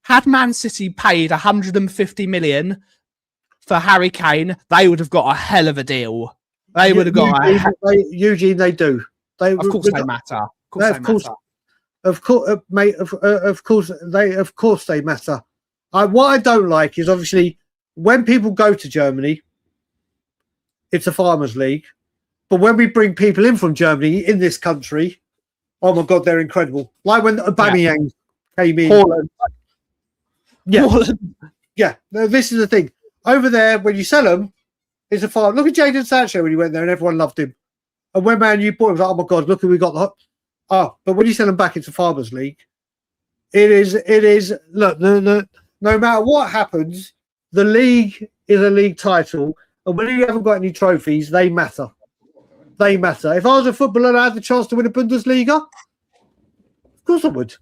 Had Man City paid 150 million for Harry Kane, they would have got a hell of a deal. They would have got Eugene, they do. Of course they matter. Of course, mate. Of course they matter. What I don't like is obviously when people go to Germany, it's a farmers' league. But when we bring people in from Germany in this country, oh my God, they're incredible. Like when Aubameyang came in. Haaland. Yeah. No, this is the thing. Over there, when you sell them, it's a farm. Look at Jadon Sancho when he went there and everyone loved him. And when Man U bought him, it was like, oh my God, look who we got. But when you sell them back, it's a farmers' league. It is. Look, no matter what happens, the league is a league title. And when you haven't got any trophies, they matter. They matter. If I was a footballer and I had the chance to win a Bundesliga, of course I would. Of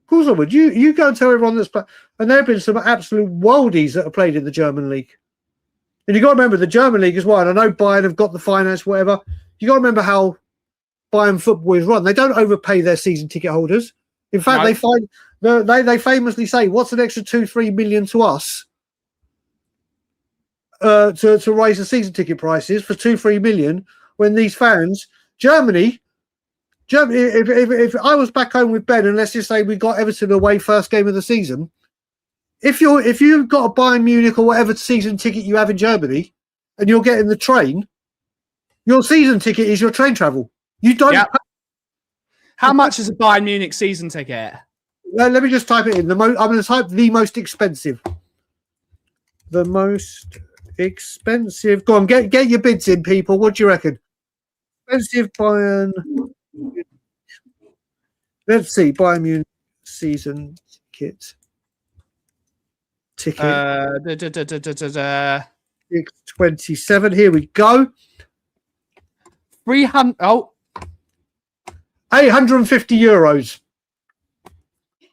course I would. You go and tell everyone that's played. And there have been some absolute worldies that have played in the German league. And you got to remember the German league as well. And I know Bayern have got the finance, whatever. You got to remember how Bayern football is run. They don't overpay their season ticket holders. In fact, they famously say, "What's an extra 2-3 million to us to raise the season ticket prices for 2-3 million?" When these fans, Germany. If I was back home with Ben, and let's just say we got Everton away first game of the season, if you've got a Bayern Munich or whatever season ticket you have in Germany, and you're getting the train, your season ticket is your train travel. You don't. Yep. How much is a Bayern Munich season ticket? Let me just type it in. I'm going to type the most expensive. The most expensive. Go on, get your bids in, people. What do you reckon? Expensive Bayern. Let's see, Bayern Munich season ticket. 27. Here we go. 850 euros.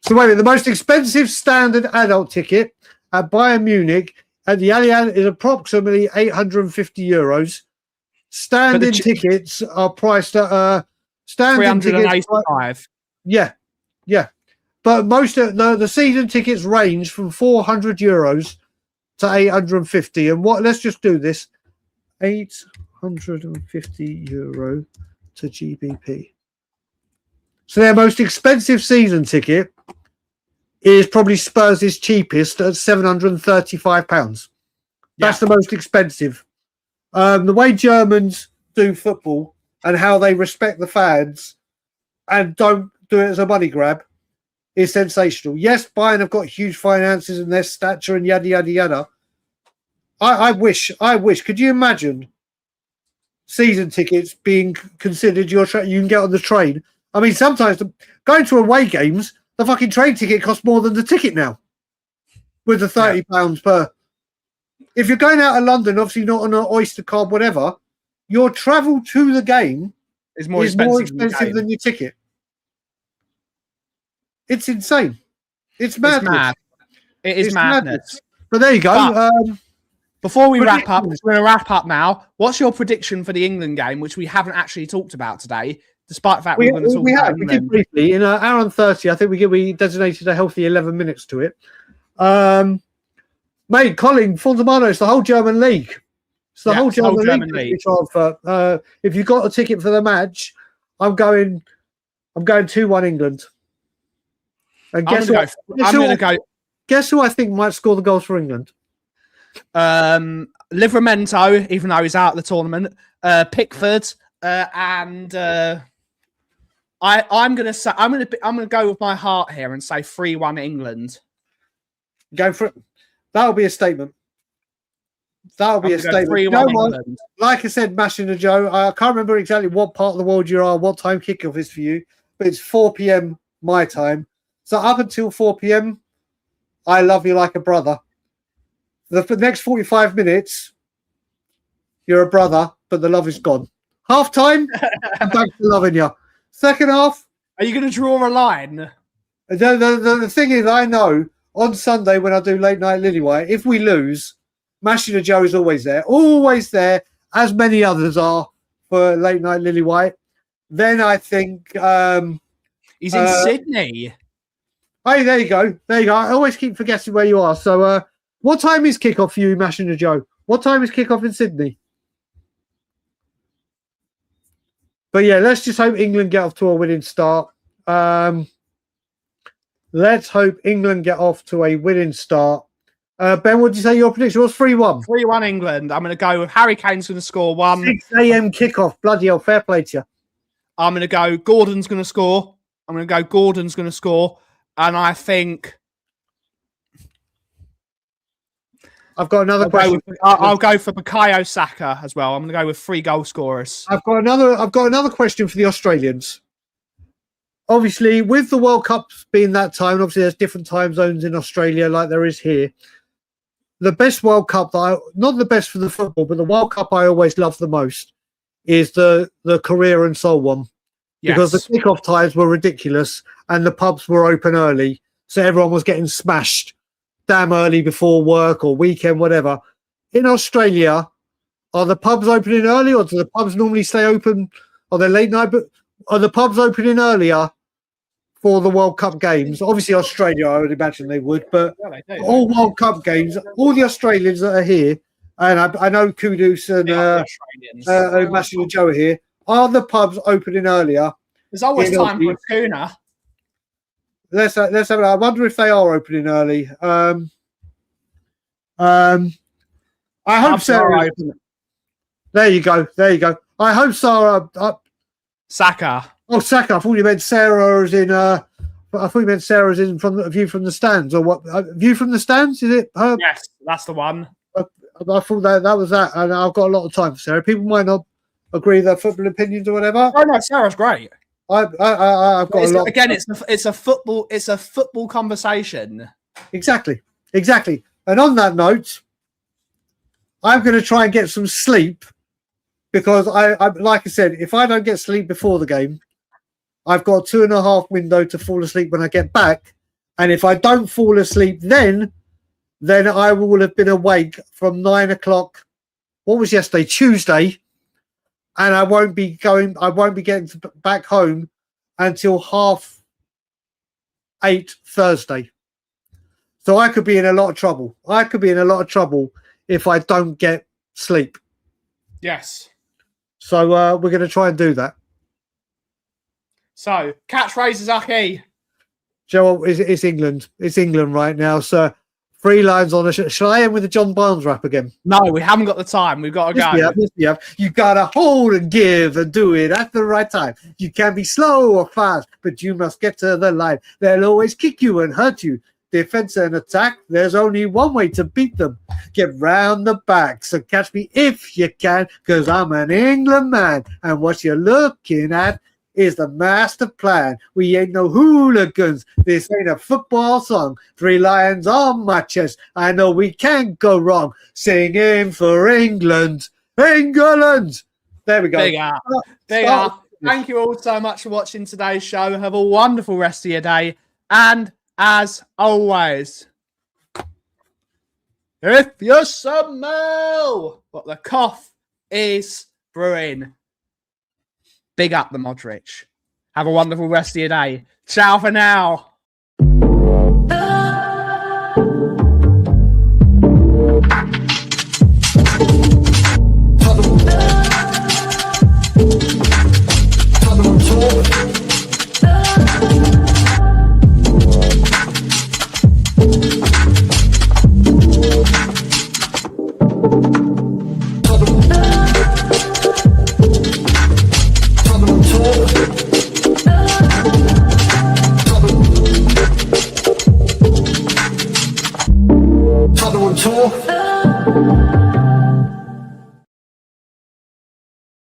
So wait a minute, the most expensive standard adult ticket at Bayern Munich at the Allianz is approximately 850 euros. Standard tickets are priced at standard 385. Yeah. But most of the season tickets range from 400 euros to 850. And let's just do this. 850 euro to GBP. So their most expensive season ticket is probably Spurs' cheapest at £735. That's the most expensive. The way Germans do football and how they respect the fans and don't do it as a money grab is sensational. Yes, Bayern have got huge finances and their stature and yada, yada, yada. I wish. Could you imagine season tickets being considered you can get on the train? I mean, sometimes going to away games, the fucking train ticket costs more than the ticket now with the £30 per. If you're going out of London, obviously not on an Oyster card, whatever, your travel to the game is more expensive than your ticket. It's insane. It's madness. It's mad. It's madness. But there you go. Before we wrap up, we're going to wrap up now. What's your prediction for the England game, which we haven't actually talked about today, despite the fact we're going to talk about England? We did briefly. In an hour and 30, I think we designated a healthy 11 minutes to it. Mate, Colin, Fontamano, it's the whole German league. It's the whole German league. If you got a ticket for the match, I'm going 2-1 England. And guess who I think might score the goals for England? Livramento, even though he's out of the tournament, Pickford, and I'm going to go with my heart here and say 3-1 England. Go for it. That'll be a statement. That'll be a statement. 3-1 England. Like I said, Mashing the Joe, I can't remember exactly what part of the world you are, what time kickoff is for you, but it's 4 p.m. my time. So up until 4 p.m., I love you like a brother. For the next 45 minutes, you're a brother, but the love is gone. Half time, I'm back to loving you. Second half. Are you going to draw a line? The thing is, I know on Sunday when I do Late Night Lillywhite, if we lose, Mashing the Joe is always there, as many others are for Late Night Lillywhite. Then I think... he's in Sydney. Hey, there you go. I always keep forgetting where you are. So what time is kickoff for you, Mashing the Joe? What time is kickoff in Sydney? But yeah, let's just hope England get off to a winning start. Let's hope England get off to a winning start. Ben, what did you say your prediction was? 3-1. 3-1 England. I'm going to go with Harry Kane's going to score 1. 6 a.m. kickoff. Bloody hell, fair play to you. I'm going to go Gordon's going to score. And I think... I've got another question. I'll go for Bukayo Saka as well. I'm going to go with 3 goal scorers. I've got another question for the Australians. Obviously, with the World Cup being that time, obviously there's different time zones in Australia like there is here. The best World Cup not the best for the football, but the World Cup I always love the most is the Korea and Seoul one. Yes. Because the kickoff times were ridiculous and the pubs were open early. So everyone was getting smashed damn early before work or weekend, whatever. In Australia, are the pubs opening early or do the pubs normally stay open? Are they late night? But are the pubs opening earlier for the World Cup games? Obviously, Australia, I would imagine they would, but all World Cup games, all the Australians that are here, and I know Kudus and Mashing and Joe are here, are the pubs opening earlier? There's always time for a tuna. Let's have it. I wonder if they are opening early. I hope Sarah. There you go. I hope Sarah. Saka. Oh, Saka. I thought you meant Sarah in. I thought you meant Sarah's in from the view from the stands, or what? View from the stands? Is it? Yes, that's the one. I thought that was that, and I've got a lot of time for Sarah. People might not agree with their football opinions or whatever. Oh no, Sarah's great. I've got a lot. Again, it's a football conversation. Exactly. And on that note, I'm going to try and get some sleep because I like I said, if I don't get sleep before the game, I've got a 2.5 window to fall asleep when I get back. And if I don't fall asleep then I will have been awake from 9 o'clock. What was yesterday? Tuesday. And I won't be getting back home until 8:30 Thursday. So I could be in a lot of trouble. If I don't get sleep. Yes. So we're going to try and do that. So, catchphrases are key. Joe, it's England. It's England right now. So 3 lines on the. Shall I end with the John Barnes rap again? No, we haven't got the time. We've got to Yes, go. we have. Yes, we have. You gotta hold and give and do it at the right time. You can be slow or fast, but you must get to the line. They'll always kick you and hurt you. Defense and attack, there's only one way to beat them. Get round the back, so catch me if you can, because I'm an England man, and what you're looking at is the master plan. We ain't no hooligans. This ain't a football song. 3 lions on my chest. I know we can't go wrong. Singing for England. England! There we go. Big up. Big up. Thank you all so much for watching today's show. Have a wonderful rest of your day. And as always, if you smell what the cough is brewing, big up the Modric. Have a wonderful rest of your day. Ciao for now.